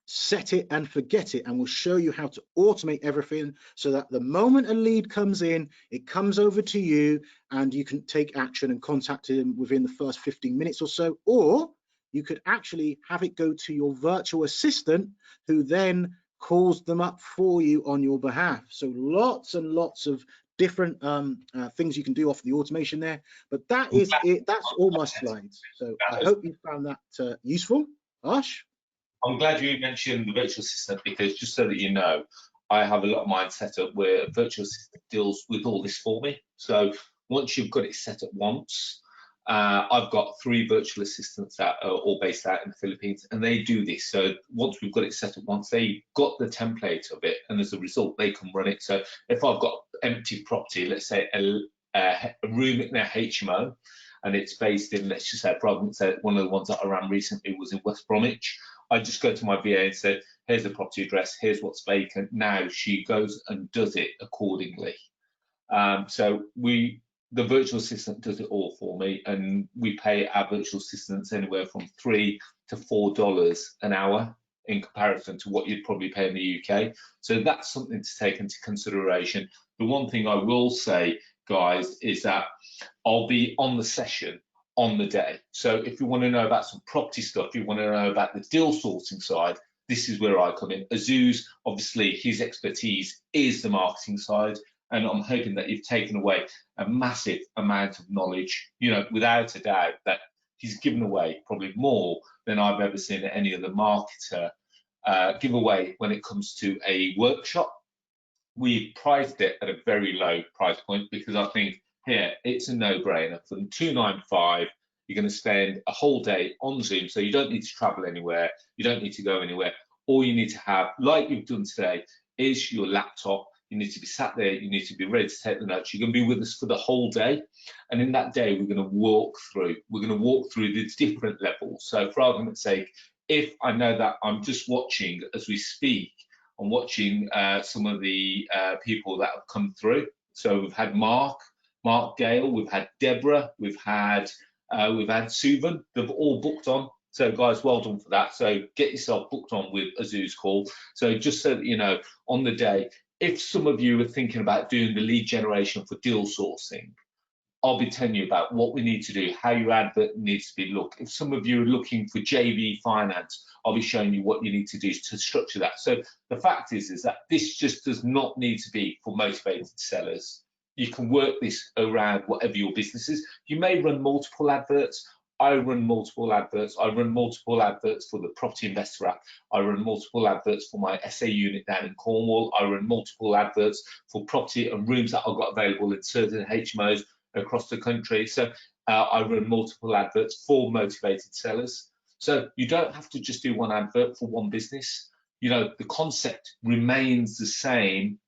set it and forget it, and we'll show you how to automate everything so that the moment a lead comes in, it comes over to you and you can take action and contact him within the first 15 minutes or so, or you could actually have it go to your virtual assistant who then calls them up for you on your behalf. So lots and lots of different things you can do off the automation there, but that is it. That's all my slides. So I hope you found that useful. Arsh? I'm glad you mentioned the virtual assistant, because just so that you know, I have a lot of mine set up where a virtual assistant deals with all this for me. So once you've got it set up once, I've got 3 virtual assistants that are all based out in the Philippines, and they do this. So once we've got it set up once, they got the template of it, and as a result, they can run it. So if I've got empty property, let's say a room in a HMO, and it's based in, let's just say, one of the ones that I ran recently was in West Bromwich, I just go to my VA and say, here's the property address, here's what's vacant. Now she goes and does it accordingly. So the virtual assistant does it all for me, and we pay our virtual assistants anywhere from $3 to $4 an hour in comparison to what you'd probably pay in the UK. So that's something to take into consideration. The one thing I will say, guys, is that I'll be on the session on the day. So if you want to know about some property stuff, you want to know about the deal sourcing side, this is where I come in. Azuz, obviously, his expertise is the marketing side, and I'm hoping that you've taken away a massive amount of knowledge, you know, without a doubt, that he's given away probably more than I've ever seen any other marketer give away when it comes to a workshop. We've priced it at a very low price point because I think here it's a no-brainer. From $295, you're going to spend a whole day on Zoom, so you don't need to travel anywhere, you don't need to go anywhere. All you need to have, like you've done today, is your laptop, You need to be sat there. You need to be ready to take the notes. You're going to be with us for the whole day. And in that day, we're going to walk through. We're going to walk through the different levels. So for argument's sake, if I know that I'm just watching as we speak, I'm watching some of the people that have come through. So we've had Mark Gale, we've had Deborah, we've had Suvan. They've all booked on. So guys, well done for that. So get yourself booked on with Azu's call. So just so that you know, on the day, if some of you are thinking about doing the lead generation for deal sourcing, I'll be telling you about what we need to do, how your advert needs to be looked. If some of you are looking for JV finance, I'll be showing you what you need to do to structure that. So the fact is that this just does not need to be for motivated sellers. You can work this around whatever your business is. You may run multiple adverts. I run multiple adverts. I run multiple adverts for the Property Investor app. I run multiple adverts for my SA unit down in Cornwall. I run multiple adverts for property and rooms that I've got available in certain HMOs across the country. So I run multiple adverts for motivated sellers. So you don't have to just do one advert for one business. You know, the concept remains the same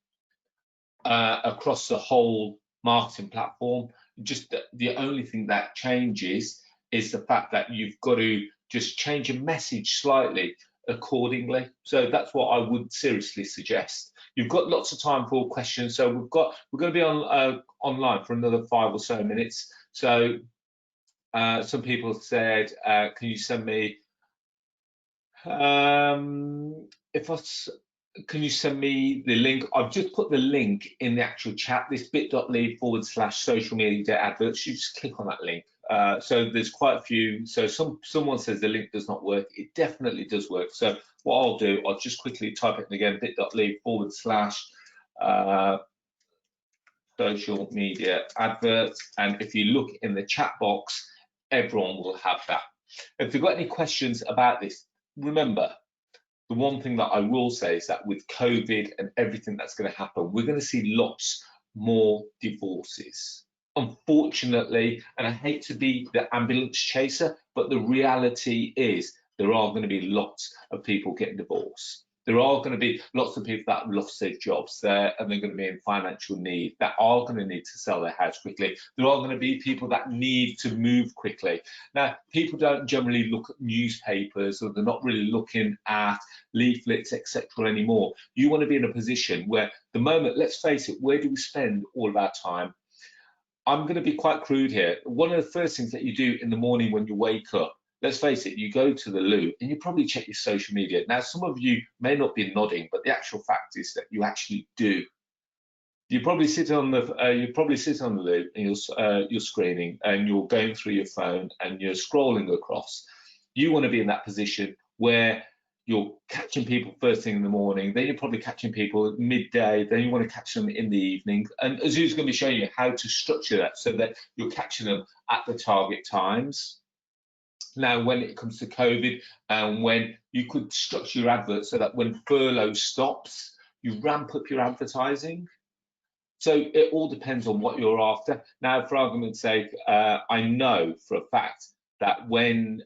across the whole marketing platform. Just the only thing that changes is the fact that you've got to just change your message slightly accordingly. So that's what I would seriously suggest. You've got lots of time for questions, so we're going to be on online for another 5 or so minutes. So some people said, can you send me can you send me the link? I've just put the link in the actual chat, this bit.ly/social media adverts. You just click on that link. So there's quite a few. So someone says the link does not work. It definitely does work. So what I'll do, I'll just quickly type it in again, bit.ly/social media adverts. And if you look in the chat box, everyone will have that. If you've got any questions about this, remember, the one thing that I will say is that with COVID and everything that's going to happen, we're going to see lots more divorces. Unfortunately, and I hate to be the ambulance chaser, but the reality is there are going to be lots of people getting divorced. There are going to be lots of people that have lost their jobs there and they're going to be in financial need, that are going to need to sell their house quickly. There are going to be people that need to move quickly. Now, people don't generally look at newspapers, or they're not really looking at leaflets, etc. anymore. You want to be in a position where the moment, let's face it, where do we spend all of our time? I'm going to be quite crude here. One of the first things that you do in the morning when you wake up, let's face it, you go to the loo and you probably check your social media. Now, some of you may not be nodding, but the actual fact is that you actually do. You probably sit on the loo and you're screening and you're going through your phone and you're scrolling across. You want to be in that position where you're catching people first thing in the morning, then you're probably catching people at midday, then you want to catch them in the evening. And Azu's going to be showing you how to structure that so that you're catching them at the target times. Now, when it comes to COVID, and when you could structure your advert so that when furlough stops, you ramp up your advertising. So it all depends on what you're after. Now, for argument's sake, I know for a fact that when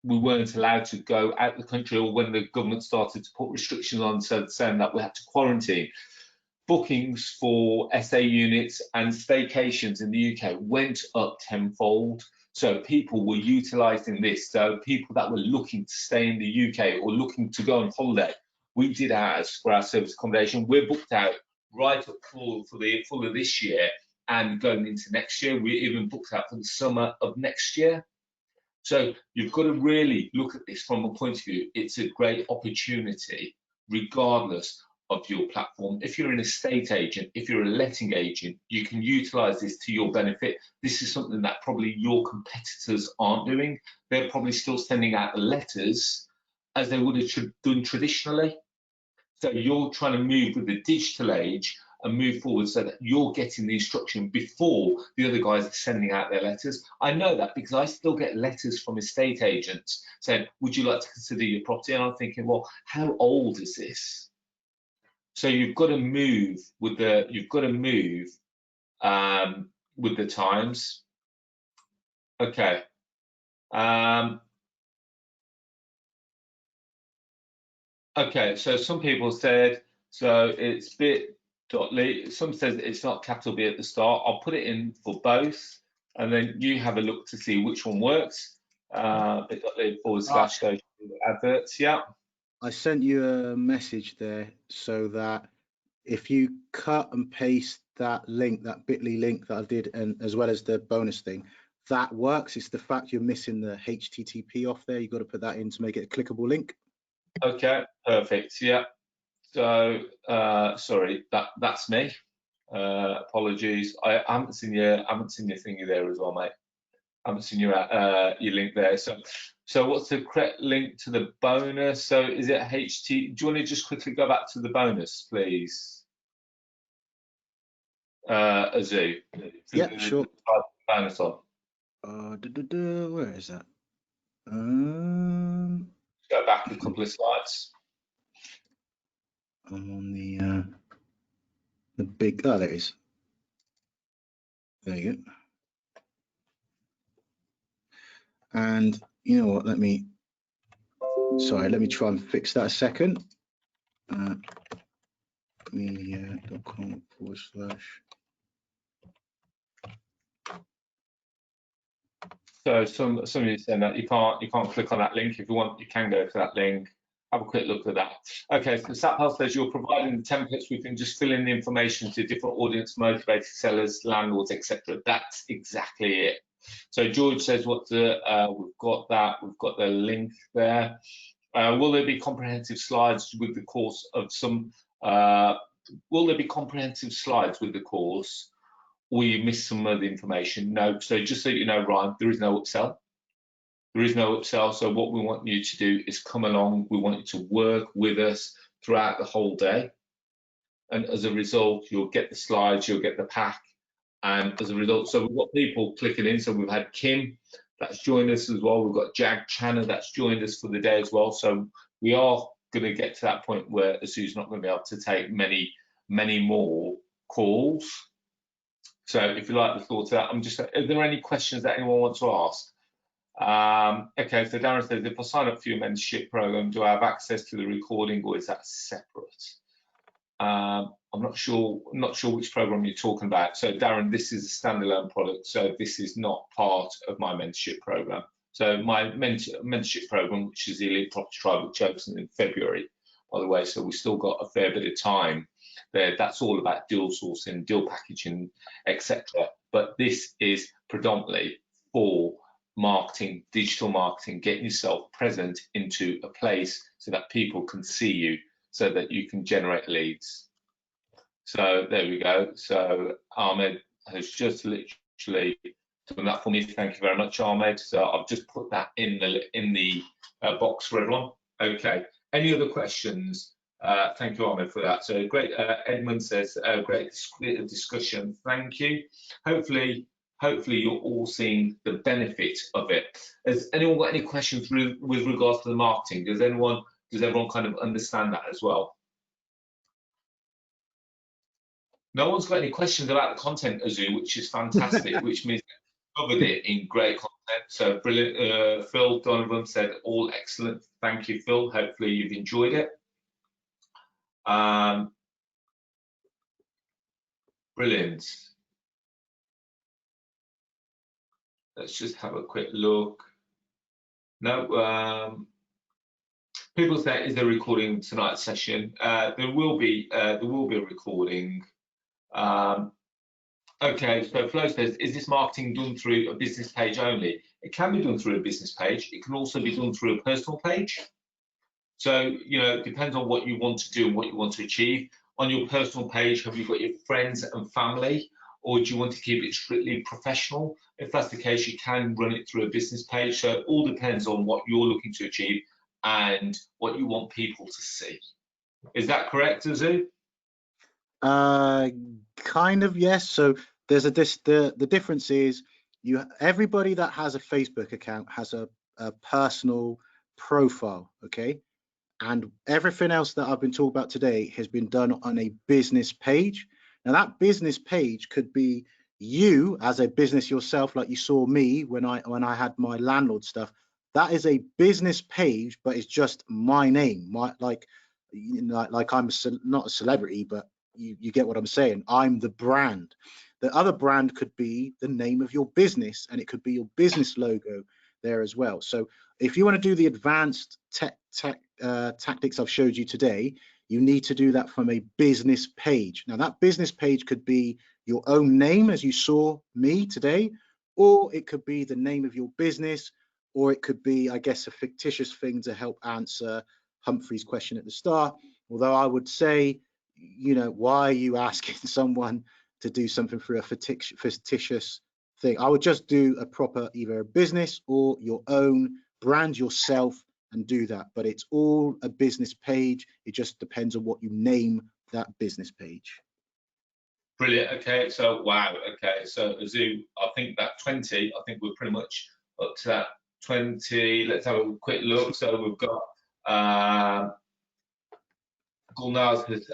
we weren't allowed to go out the country, or when the government started to put restrictions on, so saying that we had to quarantine, bookings for SA units and staycations in the UK went up tenfold. So people were utilising this. So people that were looking to stay in the UK or looking to go on holiday, we did ours for our service accommodation. We're booked out right up for the full of this year and going into next year. We're even booked out for the summer of next year. So you've got to really look at this from a point of view. It's a great opportunity, regardless of your platform. If you're an estate agent, if you're a letting agent, you can utilize this to your benefit. This is something that probably your competitors aren't doing. They're probably still sending out the letters as they would have done traditionally. So you're trying to move with the digital age and move forward so that you're getting the instruction before the other guys are sending out their letters. I know that because I still get letters from estate agents saying, would you like to consider your property? And I'm thinking, well, how old is this? So you've got to move with the with the times. Okay. Okay, so some people said, so it's bit.ly, some says it's not capital B at the start. I'll put it in for both, and then you have a look to see which one works. Bit.ly / adverts, yeah. I sent you a message there so that if you cut and paste that link, that bit.ly link that I did, and as well as the bonus thing, that works. It's the fact you're missing the HTTP off there. You've got to put that in to make it a clickable link. Okay, perfect. Yeah. So sorry, that's me. Apologies. I haven't seen your thingy there as well, mate. I haven't seen your link there. So what's the correct link to the bonus? So is it HT? Do you want to just quickly go back to the bonus, please? Azu. Yeah, sure. Bonus on. Where is that? Go back a couple of slides. I'm on the big. Oh, there it is. There you go. And you know what? Let me try and fix that a second. Media.com /. So some of you saying that you can't click on that link. If you want, you can go to that link. Have a quick look at that. Okay, so Sat Health says you're providing the templates. We can just fill in the information to different audience, motivated sellers, landlords, etc. That's exactly it. So George says we've got that. We've got the link there. Will there be comprehensive slides with the course of some? Will there be comprehensive slides with the course? Or you missed some of the information? No. So just so you know, Ryan, there is no upsell. There is no upsell. So what we want you to do is come along. We want you to work with us throughout the whole day. And as a result, you'll get the slides, you'll get the pack. And as a result, so we've got people clicking in. So we've had Kim that's joined us as well. We've got Jag Channer that's joined us for the day as well. So we are going to get to that point where Azu's not going to be able to take many more calls. So if you like the thought of that, are there any questions that anyone wants to ask? Okay, so Darren says, if I sign up for your membership program, do I have access to the recording, or is that separate? I'm not sure which program you're talking about. So Darren, this is a standalone product, so this is not part of my mentorship program. So my mentorship program, which is the Elite Property Tribe, which opens in February, by the way, so we've still got a fair bit of time there. That's all about deal sourcing, deal packaging, etc. But this is predominantly for marketing, digital marketing, getting yourself present into a place so that people can see you, so that you can generate leads. So there we go. So Ahmed has just literally done that for me. Thank you very much, Ahmed. So I've just put that in the box for everyone. Okay. Any other questions? Thank you, Ahmed, for that. So great. Edmund says, great discussion. Thank you. Hopefully you're all seeing the benefit of it. Has anyone got any questions with regards to the marketing? Does everyone kind of understand that as well? No one's got any questions about the content, Azu, which is fantastic, which means they covered it in great content. So brilliant. Phil Donovan said, all excellent. Thank you, Phil. Hopefully you've enjoyed it. Brilliant. Let's just have a quick look. No, people say, is there a recording tonight's session? There will be a recording. Okay, so Flo says, is this marketing done through a business page only? It can be done through a business page. It can also be done through a personal page. So, you know, it depends on what you want to do and what you want to achieve. On your personal page, have you got your friends and family, or do you want to keep it strictly professional? If that's the case, you can run it through a business page. So it all depends on what you're looking to achieve and what you want people to see. Is that correct, Azu? Kind of, yes. So there's the difference is everybody that has a Facebook account has a personal profile, okay? And everything else that I've been talking about today has been done on a business page. Now that business page could be you as a business yourself, like you saw me when I had my landlord stuff. That is a business page, but it's just my name. you know, like I'm not a celebrity, but you get what I'm saying. I'm the brand. The other brand could be the name of your business, and it could be your business logo there as well. So if you want to do the advanced tactics I've showed you today, you need to do that from a business page. Now that business page could be your own name, as you saw me today, or it could be the name of your business, or it could be, I guess, a fictitious thing to help answer Humphrey's question at the start. Although I would say, you know, why are you asking someone to do something through a fictitious thing? I would just do a proper, either a business or your own brand yourself and do that. But it's all a business page. It just depends on what you name that business page. Brilliant. Okay, so wow. Okay, so Azu, I think that 20, I think we're pretty much up to that 20. Let's have a quick look. So we've got Gulnaz has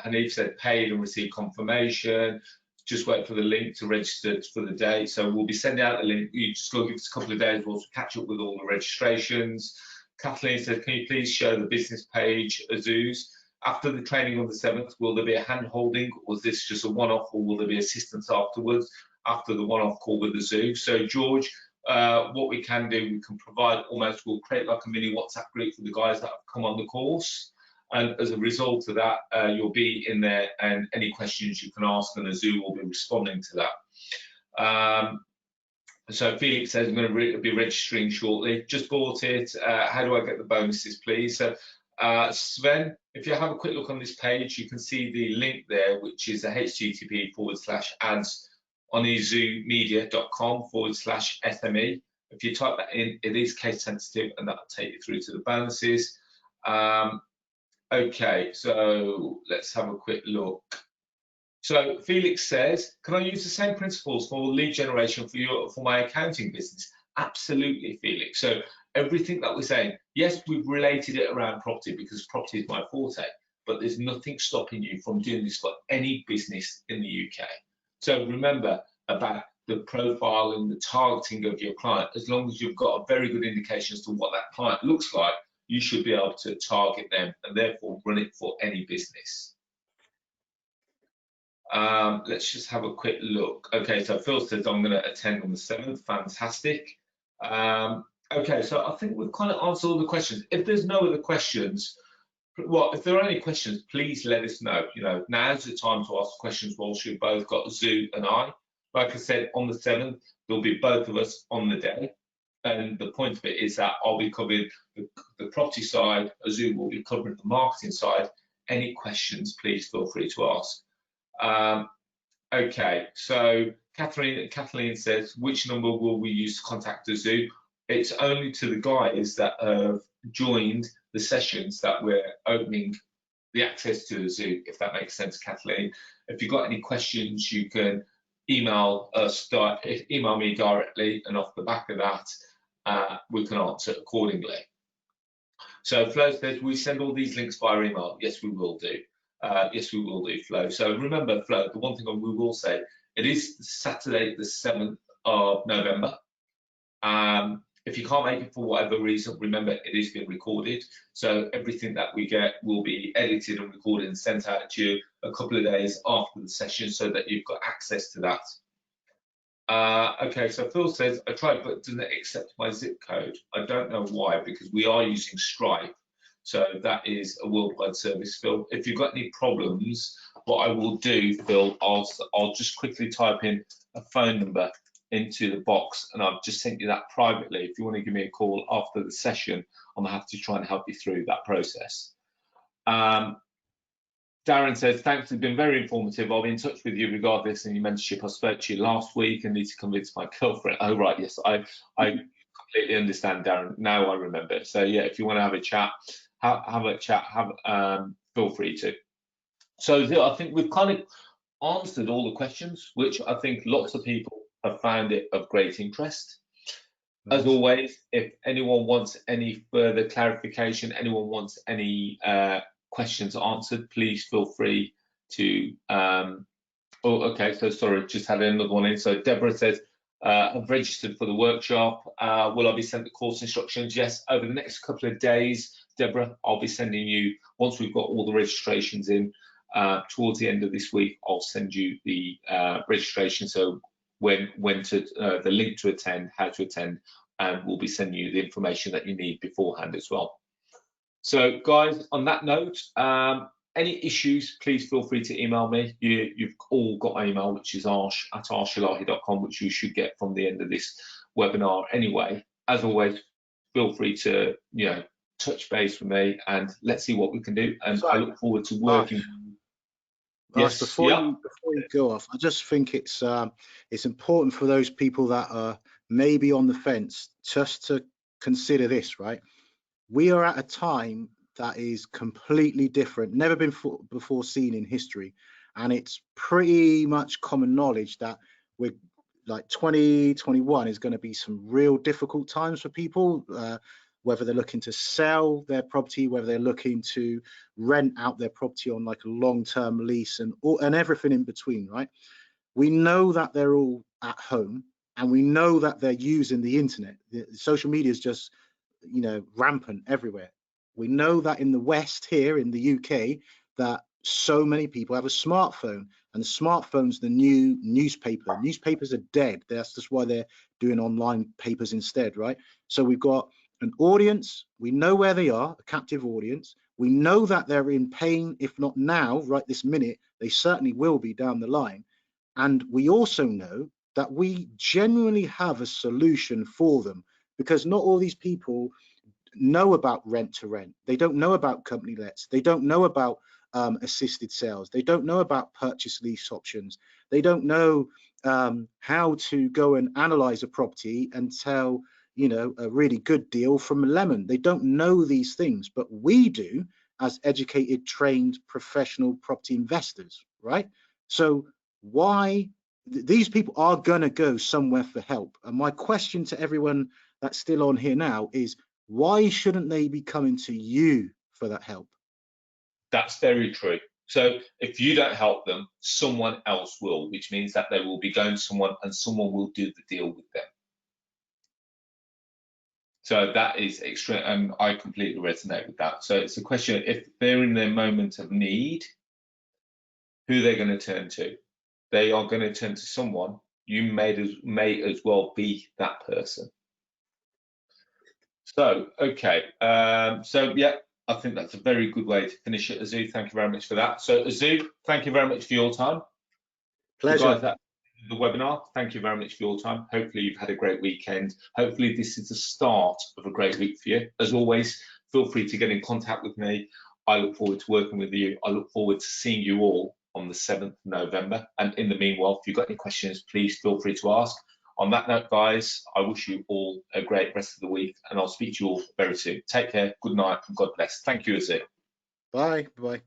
Hanif said paid and received confirmation. Just wait for the link to register for the day. So we'll be sending out the link. You just go give us a couple of days. We'll catch up with all the registrations. Kathleen said, can you please show the business page, Azu's? After the training on the 7th, will there be a hand holding, or is this just a one-off, or will there be assistance afterwards after the one-off call with the Zoo? So George, what we can do, we can provide almost, we'll create like a mini WhatsApp group for the guys that have come on the course. And as a result of that, you'll be in there, and any questions you can ask, and the Zoo will be responding to that. So Felix says, I'm going to be registering shortly. Just bought it. How do I get the bonuses, please? So Sven, if you have a quick look on this page, you can see the link there, which is a http://ads onizoomedia.com/SME. If you type that in, it is case sensitive, and that'll take you through to the bonuses. Okay, so let's have a quick look. So Felix says, can I use the same principles for lead generation for my accounting business? Absolutely, Felix. So everything that we're saying, yes, we've related it around property because property is my forte, but there's nothing stopping you from doing this for any business in the UK. So remember about the profile and the targeting of your client. As long as you've got a very good indication as to what that client looks like, you should be able to target them and therefore run it for any business. Let's just have a quick look. Okay, so Phil says I'm going to attend on the 7th. Fantastic. Okay, so I think we've kind of answered all the questions. If there's no other questions, well, if there are any questions, please let us know. You know, now's the time to ask questions whilst you've both got Zoo and I. Like I said, on the 7th, there'll be both of us on the day. And the point of it is that I'll be covering the property side, Zoo will be covering the marketing side. Any questions, please feel free to ask. Okay, so Kathleen says, which number will we use to contact the Zoo? It's only to the guys that have joined the sessions that we're opening the access to the Zoo, if that makes sense, Kathleen. If you've got any questions, you can email us, email me directly, and off the back of that, we can answer accordingly. So Flo says, we send all these links via email. Yes, we will do. Yes, we will do, Flo. So remember, Flo, the one thing we will say, it is Saturday, the 7th of November. If you can't make it for whatever reason, remember, it is being recorded. So everything that we get will be edited and recorded and sent out to you a couple of days after the session so that you've got access to that. Okay, so Phil says, I tried, but doesn't accept my zip code. I don't know why, because we are using Stripe. So that is a worldwide service, Phil. If you've got any problems, what I will do, Phil, I'll just quickly type in a phone number into the box, and I've just sent you that privately. If you want to give me a call after the session, I'm happy to try and help you through that process. Darren says, thanks, it's been very informative. I'll be in touch with you regardless and your mentorship. I spoke to you last week and need to convince my girlfriend. Oh, right, yes, I completely understand, Darren. Now I remember. So, yeah, if you want to have a chat, feel free to. So I think we've kind of answered all the questions, which I think lots of people have found it of great interest. As always, if anyone wants any further clarification, anyone wants any questions answered, please feel free to oh, okay, so sorry, just had another one in. So Deborah says, I've registered for the workshop. Will I be sent the course instructions? Yes, over the next couple of days, Deborah, I'll be sending you, once we've got all the registrations in, towards the end of this week, I'll send you the registration. So when to, the link to attend, how to attend, and we'll be sending you the information that you need beforehand as well. So guys, on that note, any issues, please feel free to email me. You've all got my email, which is arsh@arshellahi.com, which you should get from the end of this webinar anyway. As always, feel free to, you know, touch base with me and let's see what we can do. And I look forward to working. Yes, before you go off, I just think it's important for those people that are maybe on the fence just to consider this, right? We are at a time that is completely different, never been before seen in history, and it's pretty much common knowledge that we're like 2021 is going to be some real difficult times for people, whether they're looking to sell their property, whether they're looking to rent out their property on like a long-term lease, and everything in between, right? We know that they're all at home, and we know that they're using the internet. The social media is just, you know, rampant everywhere. We know that in the West, here in the UK, that so many people have a smartphone, and the smartphone's the new newspaper. Newspapers are dead. That's just why they're doing online papers instead, right? So we've got an audience. We know where they are, a captive audience. We know that they're in pain, if not now, right this minute, they certainly will be down the line. And we also know that we genuinely have a solution for them, because not all these people know about rent to rent. They don't know about company lets. They don't know about assisted sales. They don't know about purchase lease options. They don't know how to go and analyze a property and tell, you know, a really good deal from a lemon. They don't know these things, but we do as educated, trained, professional property investors, right? So why these people are going to go somewhere for help. And my question to everyone that's still on here now is, why shouldn't they be coming to you for that help? That's very true. So if you don't help them, someone else will, which means that they will be going to someone and someone will do the deal with them. So that is extreme, and I completely resonate with that. So it's a question, if they're in their moment of need, who they're going to turn to. They are going to turn to someone. You may as well be that person. So, okay. So, yeah, I think that's a very good way to finish it, Azu. Thank you very much for that. So, Azu, thank you very much for your time. Pleasure. The guys that the webinar, thank you very much for your time. Hopefully, you've had a great weekend. Hopefully, this is the start of a great week for you. As always, feel free to get in contact with me. I look forward to working with you. I look forward to seeing you all on the 7th of November. And in the meanwhile, if you've got any questions, please feel free to ask. On that note, guys, I wish you all a great rest of the week, and I'll speak to you all very soon. Take care, good night, and God bless. Thank you, Azu. Bye. Bye.